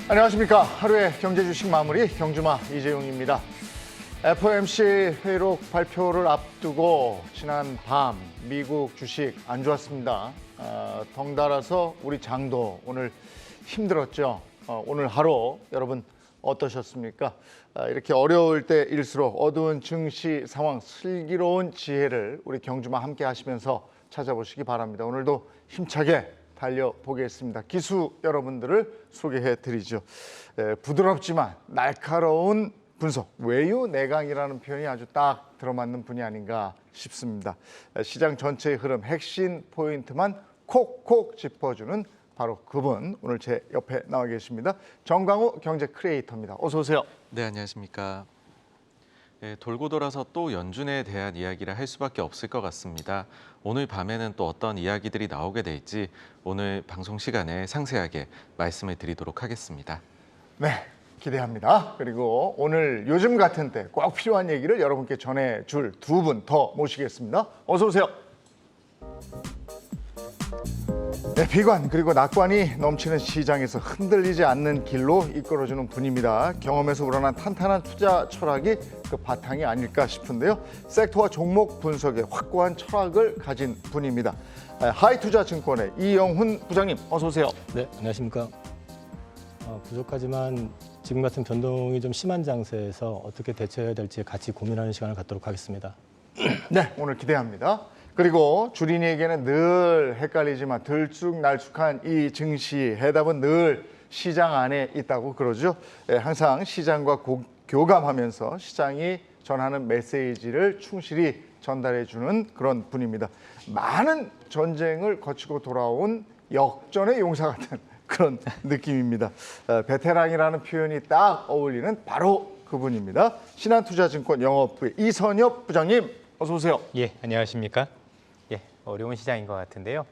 안녕하십니까. 하루의 경제 주식 마무리 경주마 이재용입니다. FOMC 회의록 발표를 앞두고 지난 밤 미국 주식 안 좋았습니다. 덩달아서 우리 장도 오늘 힘들었죠. 오늘 하루 여러분 어떠셨습니까? 이렇게 어려울 때일수록 어두운 증시 상황 슬기로운 지혜를 우리 경주마 함께 하시면서 찾아보시기 바랍니다. 오늘도 힘차게 달려보겠습니다. 기수 여러분들을 소개해 드리죠. 부드럽지만 날카로운 분석, 외유내강이라는 표현이 아주 딱 들어맞는 분이 아닌가 싶습니다. 시장 전체의 흐름, 핵심 포인트만 콕콕 짚어주는 바로 그분, 오늘 제 옆에 나와 계십니다. 정광우 경제 크리에이터입니다. 어서 오세요. 네, 안녕하십니까. 돌고 돌아서 또 연준에 대한 이야기를 할 수밖에 없을 것 같습니다. 오늘 밤에는 또 어떤 이야기들이 나오게 될지 오늘 방송 시간에 상세하게 말씀을 드리도록 하겠습니다. 네, 기대합니다. 그리고 오늘 요즘 같은 때 꼭 필요한 얘기를 여러분께 전해줄 두 분 더 모시겠습니다. 어서 오세요. 네, 비관 그리고 낙관이 넘치는 시장에서 흔들리지 않는 길로 이끌어주는 분입니다. 경험에서 우러난 탄탄한 투자 철학이 그 바탕이 아닐까 싶은데요. 섹터와 종목 분석에 확고한 철학을 가진 분입니다. 하이투자증권의 이영훈 부장님, 어서 오세요. 네, 안녕하십니까. 부족하지만 지금 같은 변동이 좀 심한 장세에서 어떻게 대처해야 될지 같이 고민하는 시간을 갖도록 하겠습니다. 네, 오늘 기대합니다. 그리고 주린이에게는 늘 헷갈리지만 들쭉날쭉한 이 증시 해답은 늘 시장 안에 있다고 그러죠. 항상 시장과 교감하면서 시장이 전하는 메시지를 충실히 전달해주는 그런 분입니다. 많은 전쟁을 거치고 돌아온 역전의 용사 같은 그런 느낌입니다. 베테랑이라는 표현이 딱 어울리는 바로 그분입니다. 신한투자증권 영업부의 이선엽 부장님, 어서 오세요. 예, 안녕하십니까. 예, 어려운 시장인 것 같은데요.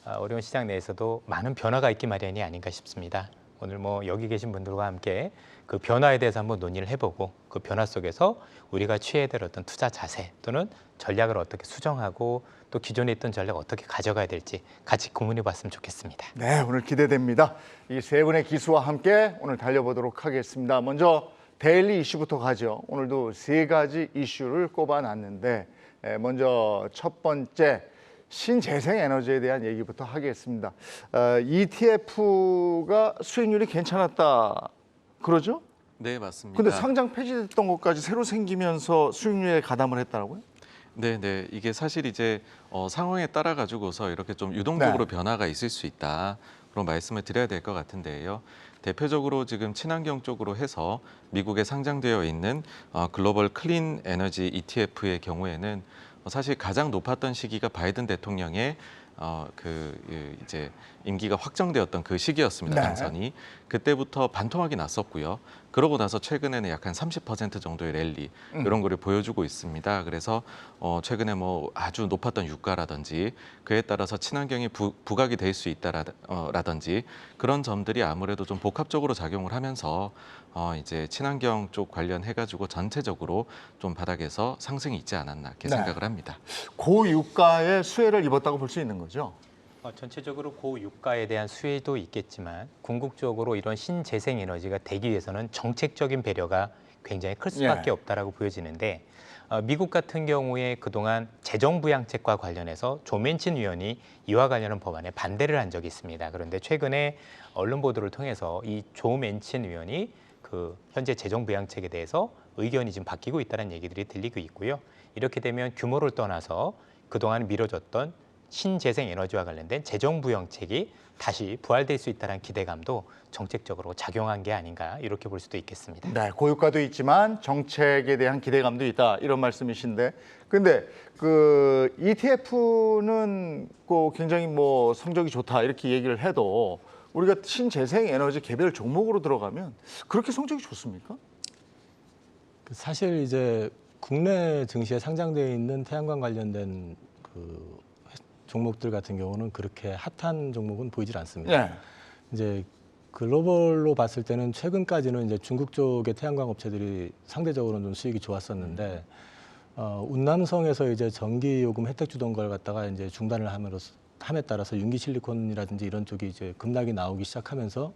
어려운 시장 내에서도 많은 변화가 있기 마련이 아닌가 싶습니다. 오늘 여기 계신 분들과 함께 그 변화에 대해서 한번 논의를 해보고 그 변화 속에서 우리가 취해야 될 어떤 투자 자세 또는 전략을 어떻게 수정하고 또 기존에 있던 전략 어떻게 가져가야 될지 같이 고민해 봤으면 좋겠습니다. 네, 오늘 기대됩니다. 이 세 분의 기수와 함께 오늘 달려보도록 하겠습니다. 먼저 데일리 이슈부터 가죠. 오늘도 세 가지 이슈를 꼽아놨는데 먼저 첫 번째 신재생 에너지에 대한 얘기부터 하겠습니다. ETF가 수익률이 괜찮았다 그러죠? 네, 맞습니다. 근데 상장 폐지됐던 것까지 새로 생기면서 수익률에 가담을 했다고요? 네. 이게 사실 이제 상황에 따라 가지고서 이렇게 좀 유동적으로 변화가 있을 수 있다. 그런 말씀을 드려야 될 것 같은데요. 대표적으로 지금 친환경 쪽으로 해서 미국에 상장되어 있는 글로벌 클린 에너지 ETF의 경우에는 사실 가장 높았던 시기가 바이든 대통령의 이제 임기가 확정되었던 그 시기였습니다. 네. 당선이 그때부터 반토막이 났었고요. 그러고 나서 최근에는 약 한 30% 정도의 랠리 이런 거를 보여주고 있습니다. 그래서 최근에 아주 높았던 유가라든지 그에 따라서 친환경이 부각이 될 수 있다라든지 그런 점들이 아무래도 좀 복합적으로 작용을 하면서 이제 친환경 쪽 관련해가지고 전체적으로 좀 바닥에서 상승이 있지 않았나 이렇게 생각을 합니다. 고유가의 수혜를 입었다고 볼 수 있는 거죠? 전체적으로 고유가에 대한 수혜도 있겠지만 궁극적으로 이런 신재생 에너지가 되기 위해서는 정책적인 배려가 굉장히 클 수밖에 없다라고 보여지는데 미국 같은 경우에 그동안 재정부양책과 관련해서 조 맨친 의원이 이와 관련한 법안에 반대를 한 적이 있습니다. 그런데 최근에 언론 보도를 통해서 이 조 맨친 의원이 그 현재 재정부양책에 대해서 의견이 지금 바뀌고 있다는 얘기들이 들리고 있고요. 이렇게 되면 규모를 떠나서 그동안 미뤄졌던 신재생 에너지와 관련된 재정부양책이 다시 부활될 수 있다는 기대감도 정책적으로 작용한 게 아닌가 이렇게 볼 수도 있겠습니다. 네, 고유가도 있지만 정책에 대한 기대감도 있다 이런 말씀이신데, 근데 그 ETF는 굉장히 성적이 좋다 이렇게 얘기를 해도 우리가 신재생 에너지 개별 종목으로 들어가면 그렇게 성적이 좋습니까? 사실 이제 국내 증시에 상장되어 있는 태양광 관련된 그 종목들 같은 경우는 그렇게 핫한 종목은 보이질 않습니다. 네. 이제 글로벌로 봤을 때는 최근까지는 이제 중국 쪽의 태양광 업체들이 상대적으로는 좀 수익이 좋았었는데 운남성에서 이제 전기 요금 혜택 주던 걸 갖다가 이제 중단을 함에 따라서 윤기 실리콘이라든지 이런 쪽이 이제 급락이 나오기 시작하면서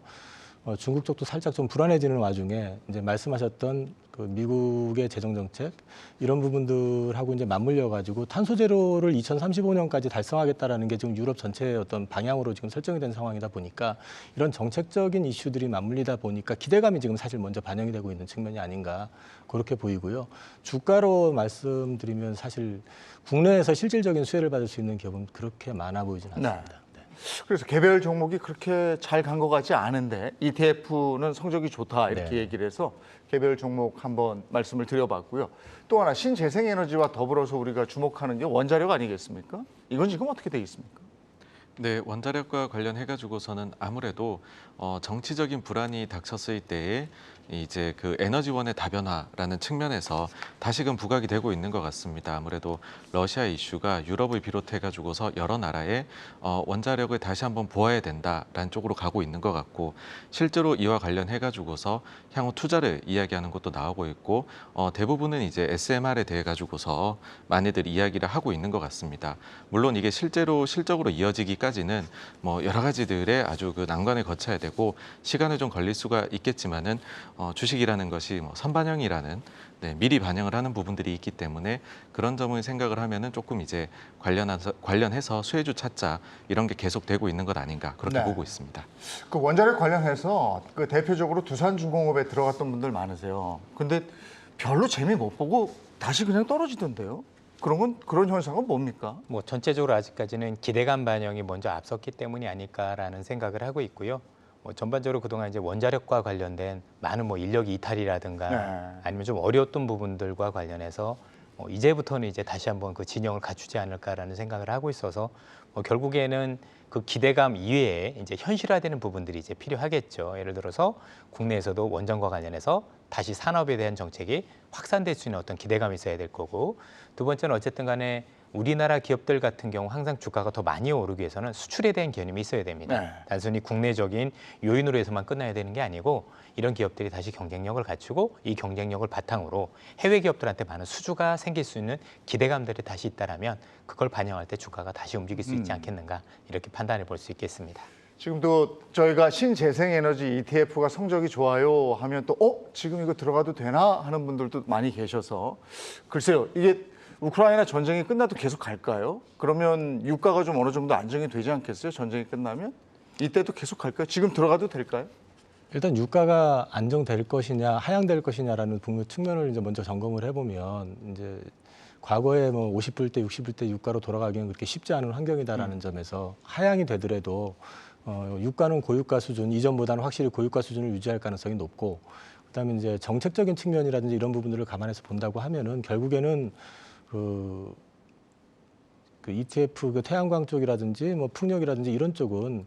중국 쪽도 살짝 좀 불안해지는 와중에 이제 말씀하셨던 그 미국의 재정 정책 이런 부분들하고 이제 맞물려 가지고 탄소 제로를 2035년까지 달성하겠다라는 게 지금 유럽 전체의 어떤 방향으로 지금 설정이 된 상황이다 보니까 이런 정책적인 이슈들이 맞물리다 보니까 기대감이 지금 사실 먼저 반영이 되고 있는 측면이 아닌가 그렇게 보이고요. 주가로 말씀드리면 사실 국내에서 실질적인 수혜를 받을 수 있는 기업은 그렇게 많아 보이진 않습니다. 네. 그래서 개별 종목이 그렇게 잘 간 것 같지 않은데 ETF는 성적이 좋다 이렇게 네. 얘기를 해서 개별 종목 한번 말씀을 드려봤고요. 또 하나 신재생에너지와 더불어서 우리가 주목하는 게 원자력 아니겠습니까? 이건 지금 어떻게 돼 있습니까? 네, 원자력과 관련해 가지고서는 아무래도 정치적인 불안이 닥쳤을 때에 이제 그 에너지원의 다변화라는 측면에서 다시금 부각이 되고 있는 것 같습니다. 아무래도 러시아 이슈가 유럽을 비롯해 가지고서 여러 나라의 원자력을 다시 한번 보아야 된다라는 쪽으로 가고 있는 것 같고 실제로 이와 관련해 가지고서 향후 투자를 이야기하는 것도 나오고 있고 대부분은 이제 SMR에 대해 가지고서 많이들 이야기를 하고 있는 것 같습니다. 물론 이게 실제로 실적으로 이어지기까지는 뭐 여러 가지들의 아주 그 난관을 거쳐야 되고 시간을 좀 걸릴 수가 있겠지만은 주식이라는 것이 뭐 선반영이라는 미리 반영을 하는 부분들이 있기 때문에 그런 점을 생각을 하면은 조금 이제 관련해서 수혜주 찾자 이런 게 계속되고 있는 것 아닌가 그렇게 네. 보고 있습니다. 그 원자력 관련해서 그 대표적으로 두산중공업에 들어갔던 분들 많으세요. 근데 별로 재미 못 보고 다시 그냥 떨어지던데요. 그런 현상은 뭡니까? 뭐 전체적으로 아직까지는 기대감 반영이 먼저 앞섰기 때문이 아닐까라는 생각을 하고 있고요. 뭐 전반적으로 그동안 이제 원자력과 관련된 많은 뭐 인력 이탈이라든가 네. 아니면 좀 어려웠던 부분들과 관련해서 이제부터는 이제 다시 한번 그 진영을 갖추지 않을까라는 생각을 하고 있어서 결국에는 그 기대감 이외에 이제 현실화되는 부분들이 이제 필요하겠죠. 예를 들어서 국내에서도 원전과 관련해서 다시 산업에 대한 정책이 확산될 수 있는 어떤 기대감이 있어야 될 거고 두 번째는 어쨌든 간에 우리나라 기업들 같은 경우 항상 주가가 더 많이 오르기 위해서는 수출에 대한 개념이 있어야 됩니다. 네. 단순히 국내적인 요인으로 해서만 끝나야 되는 게 아니고 이런 기업들이 다시 경쟁력을 갖추고 이 경쟁력을 바탕으로 해외 기업들한테 많은 수주가 생길 수 있는 기대감들이 다시 있다라면 그걸 반영할 때 주가가 다시 움직일 수 있지 않겠는가 이렇게 판단해 볼 수 있겠습니다. 지금도 저희가 신재생에너지 ETF가 성적이 좋아요 하면 또 지금 이거 들어가도 되나 하는 분들도 많이 계셔서 글쎄요. 이게 우크라이나 전쟁이 끝나도 계속 갈까요? 그러면 유가가 좀 어느 정도 안정이 되지 않겠어요? 전쟁이 끝나면? 이때도 계속 갈까요? 지금 들어가도 될까요? 일단 유가가 안정될 것이냐 하향될 것이냐라는 측면을 이제 먼저 점검을 해보면 이제 과거에 뭐 50불 대 60불 대 유가로 돌아가기는 그렇게 쉽지 않은 환경이다라는 점에서 하향이 되더라도 유가는 고유가 수준 이전보다는 확실히 고유가 수준을 유지할 가능성이 높고 그다음에 이제 정책적인 측면이라든지 이런 부분들을 감안해서 본다고 하면은 결국에는 그 ETF 그 태양광 쪽이라든지 뭐 풍력이라든지 이런 쪽은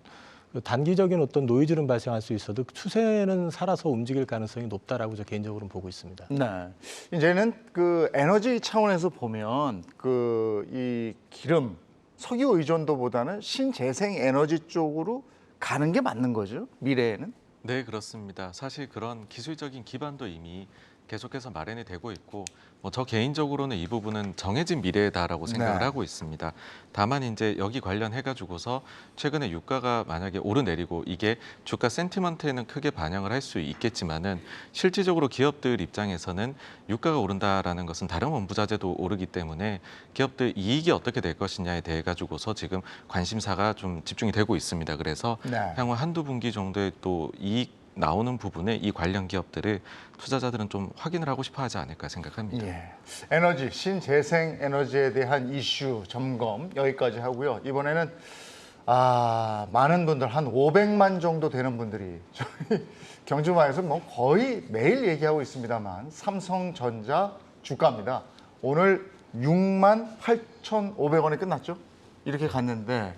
단기적인 어떤 노이즈는 발생할 수 있어도 추세는 살아서 움직일 가능성이 높다라고 저 개인적으로는 보고 있습니다. 네. 이제는 그 에너지 차원에서 보면 그 이 기름, 석유 의존도보다는 신재생 에너지 쪽으로 가는 게 맞는 거죠? 미래에는? 네, 그렇습니다. 사실 그런 기술적인 기반도 이미 계속해서 마련이 되고 있고 저 개인적으로는 이 부분은 정해진 미래다라고 생각을 네. 하고 있습니다. 다만 이제 여기 관련해 가지고서 최근에 유가가 만약에 오르내리고 이게 주가 센티먼트에는 크게 반영을 할 수 있겠지만은 실질적으로 기업들 입장에서는 유가가 오른다라는 것은 다른 원부자재도 오르기 때문에 기업들 이익이 어떻게 될 것이냐에 대해 가지고서 지금 관심사가 좀 집중이 되고 있습니다. 그래서 네. 향후 한두 분기 정도의 또 이익 나오는 부분에 이 관련 기업들을 투자자들은 좀 확인을 하고 싶어 하지 않을까 생각합니다. 예. 에너지, 신재생 에너지에 대한 이슈 점검 여기까지 하고요. 이번에는 많은 분들 한 500만 정도 되는 분들이 저희 경주마에서 뭐 거의 매일 얘기하고 있습니다만 삼성전자 주가입니다. 오늘 68,500원에 끝났죠. 이렇게 갔는데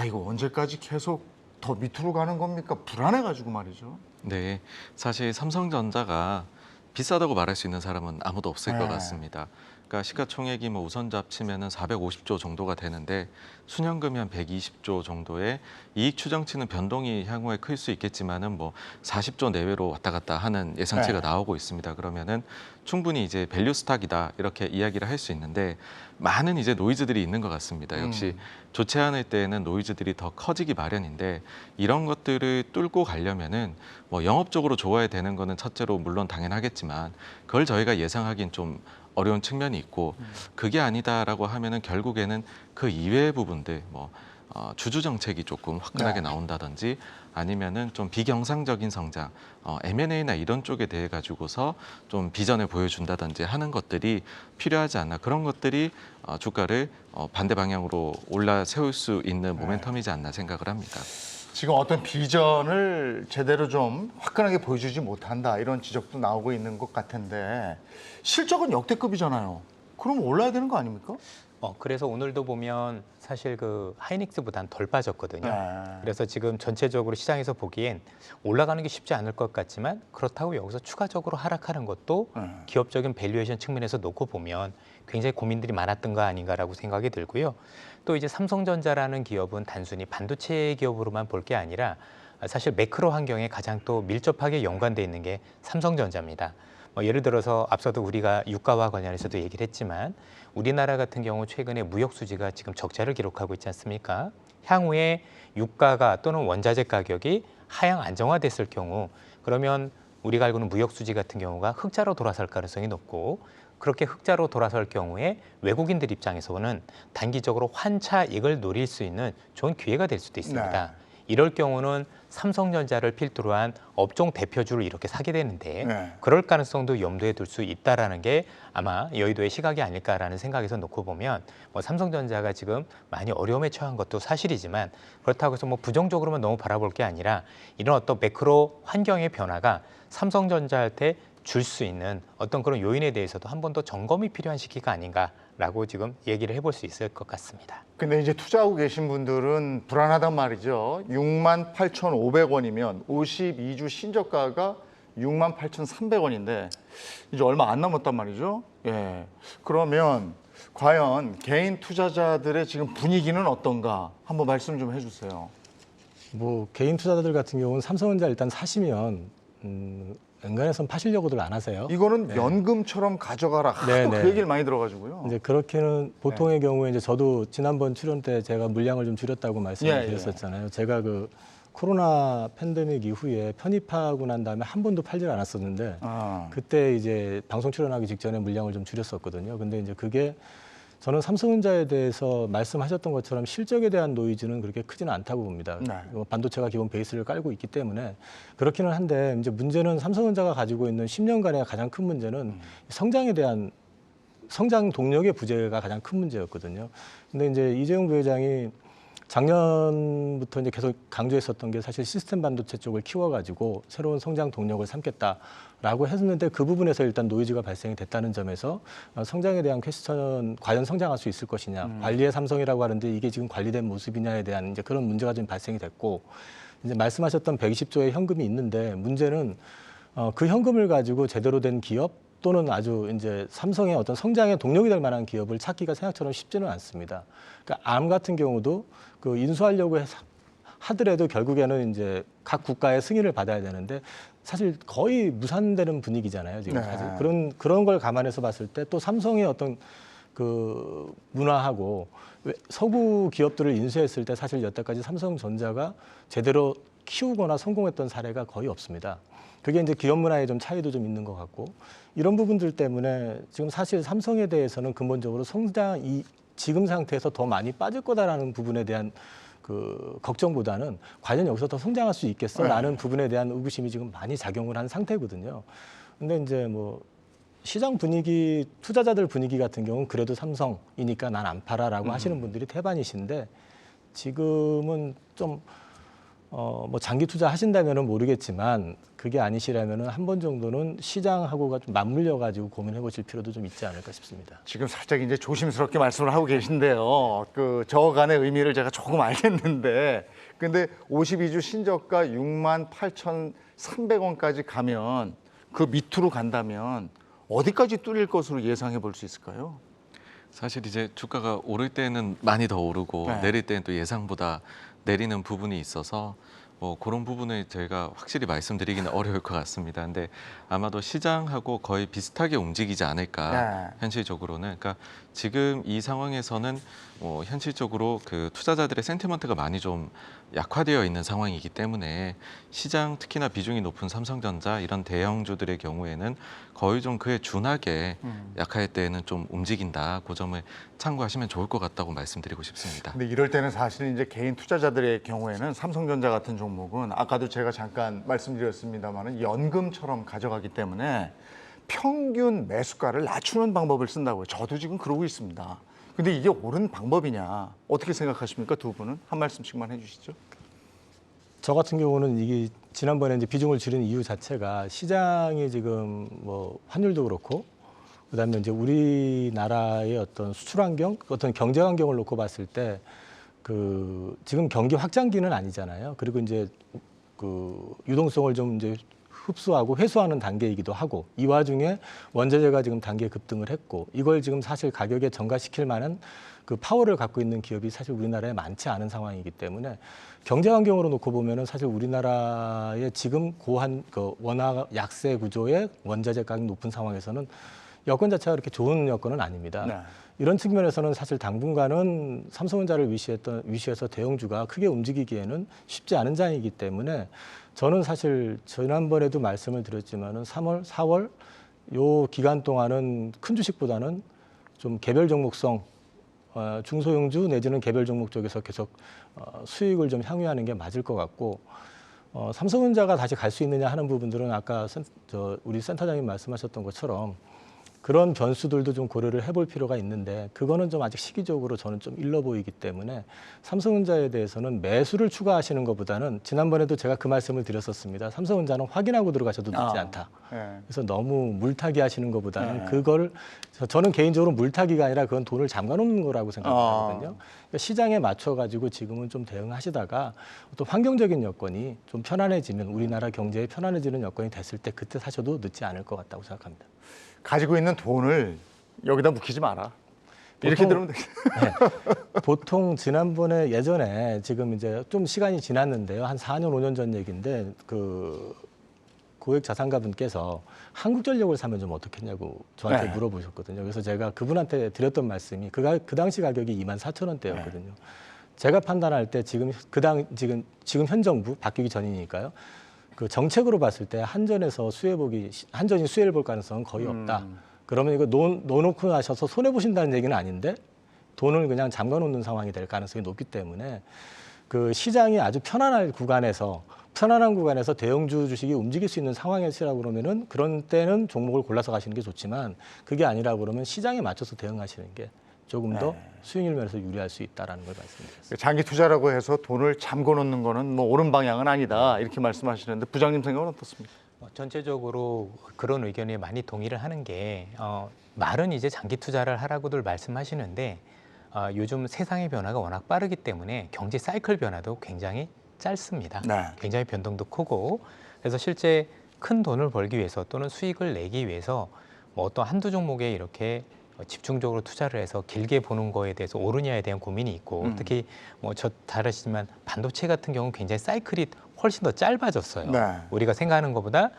이거 언제까지 계속 더 밑으로 가는 겁니까? 불안해가지고 말이죠. 네, 사실 삼성전자가 비싸다고 말할 수 있는 사람은 아무도 없을 것 네. 같습니다. 그러니까 시가총액이 뭐 우선주 합치면은 450조 정도가 되는데 순현금이 한 120조 정도의 이익 추정치는 변동이 향후에 클 수 있겠지만은 뭐 40조 내외로 왔다 갔다 하는 예상치가 네. 나오고 있습니다. 그러면은 충분히 이제 밸류 스탁이다 이렇게 이야기를 할 수 있는데 많은 이제 노이즈들이 있는 것 같습니다. 역시 좋지 않을 때에는 노이즈들이 더 커지기 마련인데 이런 것들을 뚫고 가려면은 뭐 영업적으로 좋아야 되는 거는 첫째로 물론 당연하겠지만 그걸 저희가 예상하기는 좀 어려운 측면이 있고 그게 아니다라고 하면은 결국에는 그 이외의 부분들 뭐 주주 정책이 조금 화끈하게 네. 나온다든지 아니면은 좀 비경상적인 성장, M&A나 이런 쪽에 대해 가지고서 좀 비전을 보여준다든지 하는 것들이 필요하지 않나 그런 것들이 주가를 반대 방향으로 올라 세울 수 있는 모멘텀이지 않나 생각을 합니다. 지금 어떤 비전을 제대로 좀 화끈하게 보여주지 못한다 이런 지적도 나오고 있는 것 같은데 실적은 역대급이잖아요. 그럼 올라야 되는 거 아닙니까? 그래서 오늘도 보면 사실 그 하이닉스보다는 덜 빠졌거든요. 네. 그래서 지금 전체적으로 시장에서 보기엔 올라가는 게 쉽지 않을 것 같지만 그렇다고 여기서 추가적으로 하락하는 것도 기업적인 밸류에이션 측면에서 놓고 보면 굉장히 고민들이 많았던 거 아닌가라고 생각이 들고요. 또 이제 삼성전자라는 기업은 단순히 반도체 기업으로만 볼 게 아니라 사실 매크로 환경에 가장 또 밀접하게 연관돼 있는 게 삼성전자입니다. 예를 들어서 앞서도 우리가 유가와 관련해서도 얘기를 했지만 우리나라 같은 경우 최근에 무역 수지가 지금 적자를 기록하고 있지 않습니까? 향후에 유가가 또는 원자재 가격이 하향 안정화됐을 경우 그러면 우리가 알고 있는 무역 수지 같은 경우가 흑자로 돌아설 가능성이 높고 그렇게 흑자로 돌아설 경우에 외국인들 입장에서는 단기적으로 환차익을 노릴 수 있는 좋은 기회가 될 수도 있습니다. 네. 이럴 경우는 삼성전자를 필두로 한 업종 대표주를 이렇게 사게 되는데 네. 그럴 가능성도 염두에 둘 수 있다라는 게 아마 여의도의 시각이 아닐까라는 생각에서 놓고 보면 삼성전자가 지금 많이 어려움에 처한 것도 사실이지만 그렇다고 해서 부정적으로만 너무 바라볼 게 아니라 이런 어떤 매크로 환경의 변화가 삼성전자한테 줄 수 있는 어떤 그런 요인에 대해서도 한 번 더 점검이 필요한 시기가 아닌가라고 지금 얘기를 해볼 수 있을 것 같습니다. 근데 이제 투자하고 계신 분들은 불안하단 말이죠. 68,500원이면 52주 신저가가 68,300원인데 이제 얼마 안 남았단 말이죠. 예. 그러면 과연 개인 투자자들의 지금 분위기는 어떤가 한번 말씀 좀 해주세요. 개인 투자자들 같은 경우는 삼성전자 일단 사시면 웬간해선 파시려고들 안 하세요. 이거는 연금처럼 가져가라. 하도 네, 그 네. 얘기를 많이 들어가지고요. 이제 그렇게는 보통의 경우에 이제 저도 지난번 출연 때 제가 물량을 좀 줄였다고 말씀을 예, 예. 드렸었잖아요. 제가 그 코로나 팬데믹 이후에 편입하고 난 다음에 한 번도 팔질 않았었는데 그때 이제 방송 출연하기 직전에 물량을 좀 줄였었거든요. 근데 이제 그게 저는 삼성전자에 대해서 말씀하셨던 것처럼 실적에 대한 노이즈는 그렇게 크지는 않다고 봅니다. 네. 반도체가 기본 베이스를 깔고 있기 때문에 그렇기는 한데 이제 문제는 삼성전자가 가지고 있는 10년간의 가장 큰 문제는 성장에 대한 성장 동력의 부재가 가장 큰 문제였거든요. 근데 이제 이재용 부회장이 작년부터 이제 계속 강조했었던 게 사실 시스템 반도체 쪽을 키워가지고 새로운 성장 동력을 삼겠다라고 했는데 그 부분에서 일단 노이즈가 발생이 됐다는 점에서 성장에 대한 퀘스천 과연 성장할 수 있을 것이냐 관리의 삼성이라고 하는데 이게 지금 관리된 모습이냐에 대한 이제 그런 문제가 좀 발생이 됐고 이제 말씀하셨던 120조의 현금이 있는데 문제는 그 현금을 가지고 제대로 된 기업 또는 아주 이제 삼성의 어떤 성장의 동력이 될 만한 기업을 찾기가 생각처럼 쉽지는 않습니다. 그러니까 암 같은 경우도 그 인수하려고 하더라도 결국에는 이제 각 국가의 승인을 받아야 되는데 사실 거의 무산되는 분위기잖아요. 지금 사실 그런 걸 감안해서 봤을 때 또 삼성의 어떤 그 문화하고 서구 기업들을 인수했을 때 사실 여태까지 삼성전자가 제대로 키우거나 성공했던 사례가 거의 없습니다. 그게 이제 기업 문화에 좀 차이도 좀 있는 것 같고 이런 부분들 때문에 지금 사실 삼성에 대해서는 근본적으로 성장이 지금 상태에서 더 많이 빠질 거다라는 부분에 대한 그 걱정보다는 과연 여기서 더 성장할 수 있겠어라는 부분에 대한 의구심이 지금 많이 작용을 한 상태거든요. 근데 이제 시장 분위기, 투자자들 분위기 같은 경우는 그래도 삼성이니까 난 안 팔아라고 하시는 분들이 태반이신데 지금은 좀 장기 투자 하신다면은 모르겠지만 그게 아니시라면은 한 번 정도는 시장하고가 좀 맞물려 가지고 고민해 보실 필요도 좀 있지 않을까 싶습니다. 지금 살짝 이제 조심스럽게 말씀을 하고 계신데요. 그 저간의 의미를 제가 조금 알겠는데, 근데 52주 신저가 68,300원까지 가면 그 밑으로 간다면 어디까지 뚫릴 것으로 예상해 볼 수 있을까요? 사실 이제 주가가 오를 때는 많이 더 오르고 네. 내릴 때는 또 예상보다 내리는 부분이 있어서 그런 부분을 저희가 확실히 말씀드리기는 어려울 것 같습니다. 근데 아마도 시장하고 거의 비슷하게 움직이지 않을까, 네. 현실적으로는. 그러니까 지금 이 상황에서는 현실적으로 그 투자자들의 센티먼트가 많이 좀 약화되어 있는 상황이기 때문에 시장, 특히나 비중이 높은 삼성전자 이런 대형주들의 경우에는 거의 좀 그에 준하게 약할 때는 좀 움직인다. 그 점을 참고하시면 좋을 것 같다고 말씀드리고 싶습니다. 근데 이럴 때는 사실 이제 개인 투자자들의 경우에는 삼성전자 같은 종목은 아까도 제가 잠깐 말씀드렸습니다만은 연금처럼 가져가기 때문에 평균 매수가를 낮추는 방법을 쓴다고요. 저도 지금 그러고 있습니다. 근데 이게 옳은 방법이냐 어떻게 생각하십니까? 두 분은 한 말씀씩만 해주시죠. 저 같은 경우는 이게 지난번에 이제 비중을 줄인 이유 자체가 시장이 지금 뭐 환율도 그렇고 그다음에 이제 우리나라의 어떤 수출 환경, 어떤 경제 환경을 놓고 봤을 때 그 지금 경기 확장기는 아니잖아요. 그리고 이제 그 유동성을 좀 이제 흡수하고 회수하는 단계이기도 하고 이 와중에 원자재가 지금 단계 급등을 했고 이걸 지금 사실 가격에 전가시킬 만한 그 파워를 갖고 있는 기업이 사실 우리나라에 많지 않은 상황이기 때문에 경제 환경으로 놓고 보면은 사실 우리나라의 지금 고한 그 원화 약세 구조의 원자재 가격 높은 상황에서는 여건 자체가 그렇게 좋은 여건은 아닙니다. 네. 이런 측면에서는 사실 당분간은 삼성전자를 위시해서 대형주가 크게 움직이기에는 쉽지 않은 장이기 때문에 저는 사실 지난번에도 말씀을 드렸지만은 3월, 4월 요 기간 동안은 큰 주식보다는 좀 개별 종목성 중소형주 내지는 개별 종목 쪽에서 계속 수익을 좀 향유하는 게 맞을 것 같고 삼성전자가 다시 갈 수 있느냐 하는 부분들은 아까 우리 센터장님 말씀하셨던 것처럼 그런 변수들도 좀 고려를 해볼 필요가 있는데 그거는 좀 아직 시기적으로 저는 좀 일러 보이기 때문에 삼성전자에 대해서는 매수를 추가하시는 것보다는 지난번에도 제가 그 말씀을 드렸었습니다. 삼성전자는 확인하고 들어가셔도 늦지 않다. 네. 그래서 너무 물타기 하시는 것보다는 네. 그걸 저는 개인적으로 물타기가 아니라 그건 돈을 잠가놓는 거라고 생각하거든요. 그러니까 시장에 맞춰가지고 지금은 좀 대응하시다가 또 환경적인 여건이 좀 편안해지면 우리나라 경제에 편안해지는 여건이 됐을 때 그때 사셔도 늦지 않을 것 같다고 생각합니다. 가지고 있는 돈을 여기다 묵히지 마라. 이렇게 들으면 되겠네. 보통 지난번에 예전에 지금 이제 좀 시간이 지났는데요. 한 4년, 5년 전 얘기인데 그 고액 자산가 분께서 한국전력을 사면 좀 어떻겠냐고 저한테 네. 물어보셨거든요. 그래서 제가 그분한테 드렸던 말씀이 그 당시 가격이 24,000원대였거든요. 제가 판단할 때 지금 현 정부 바뀌기 전이니까요. 그 정책으로 봤을 때 한전이 수혜를 볼 가능성은 거의 없다. 그러면 이거 놓고 나셔서 손해 보신다는 얘기는 아닌데 돈을 그냥 잠가 놓는 상황이 될 가능성이 높기 때문에 그 시장이 아주 편안한 구간에서 대형주 주식이 움직일 수 있는 상황이라고 그러면은 그런 때는 종목을 골라서 가시는 게 좋지만 그게 아니라 그러면 시장에 맞춰서 대응하시는 게 조금 더 수익률 면에서 유리할 수 있다라는 걸 말씀드렸습니다. 장기 투자라고 해서 돈을 잠궈 놓는 거는 뭐 옳은 방향은 아니다. 이렇게 말씀하시는데 부장님 생각은 어떻습니까? 전체적으로 그런 의견에 많이 동의를 하는 게 말은 이제 장기 투자를 하라고들 말씀하시는데 요즘 세상의 변화가 워낙 빠르기 때문에 경제 사이클 변화도 굉장히 짧습니다. 네. 굉장히 변동도 크고 그래서 실제 큰 돈을 벌기 위해서 또는 수익을 내기 위해서 뭐 어떤 한두 종목에 이렇게 집중적으로 투자를 해서 길게 보는 거에 대해서 옳으냐에 대한 고민이 있고 특히 뭐 잘 아시지만 반도체 같은 경우는 굉장히 사이클이 훨씬 더 짧아졌어요. 네. 우리가 생각하는 것보다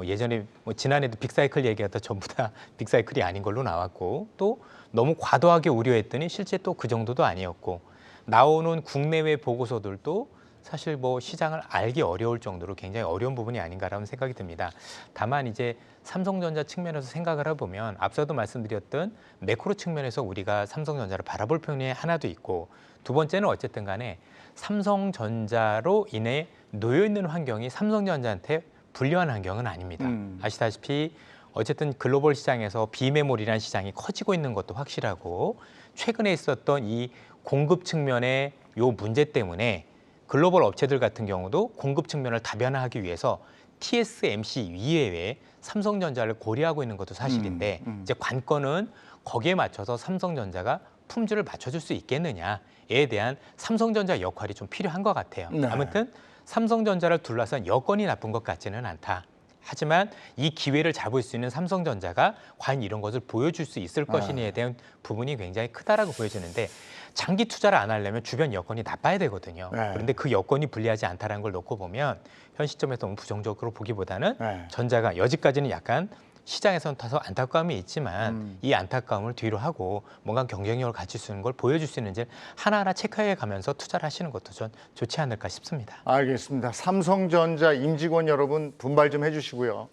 예전에 지난해도 빅사이클 얘기하다 전부 다 빅사이클이 아닌 걸로 나왔고 또 너무 과도하게 우려했더니 실제 또 그 정도도 아니었고 나오는 국내외 보고서들도 사실 뭐 시장을 알기 어려울 정도로 굉장히 어려운 부분이 아닌가라는 생각이 듭니다. 다만 이제 삼성전자 측면에서 생각을 해보면 앞서도 말씀드렸던 매크로 측면에서 우리가 삼성전자를 바라볼 편이 하나도 있고 두 번째는 어쨌든 간에 삼성전자로 인해 놓여있는 환경이 삼성전자한테 불리한 환경은 아닙니다. 아시다시피 어쨌든 글로벌 시장에서 비메모리라는 시장이 커지고 있는 것도 확실하고 최근에 있었던 이 공급 측면의 요 문제 때문에 글로벌 업체들 같은 경우도 공급 측면을 다변화하기 위해서 TSMC 이외에 삼성전자를 고려하고 있는 것도 사실인데 이제 관건은 거기에 맞춰서 삼성전자가 품질을 맞춰줄 수 있겠느냐에 대한 삼성전자 역할이 좀 필요한 것 같아요. 네. 아무튼 삼성전자를 둘러싼 여건이 나쁜 것 같지는 않다. 하지만 이 기회를 잡을 수 있는 삼성전자가 과연 이런 것을 보여줄 수 있을 것이냐에 대한 부분이 굉장히 크다라고 보여지는데 장기 투자를 안 하려면 주변 여건이 나빠야 되거든요. 네. 그런데 그 여건이 불리하지 않다는 걸 놓고 보면 현 시점에서 너무 부정적으로 보기보다는 네. 전자가 여지까지는 약간 시장에서는 다소 안타까움이 있지만 이 안타까움을 뒤로 하고 뭔가 경쟁력을 갖출 수 있는 걸 보여줄 수 있는지 하나하나 체크해 가면서 투자를 하시는 것도 전 좋지 않을까 싶습니다. 알겠습니다. 삼성전자 임직원 여러분 분발 좀 해주시고요.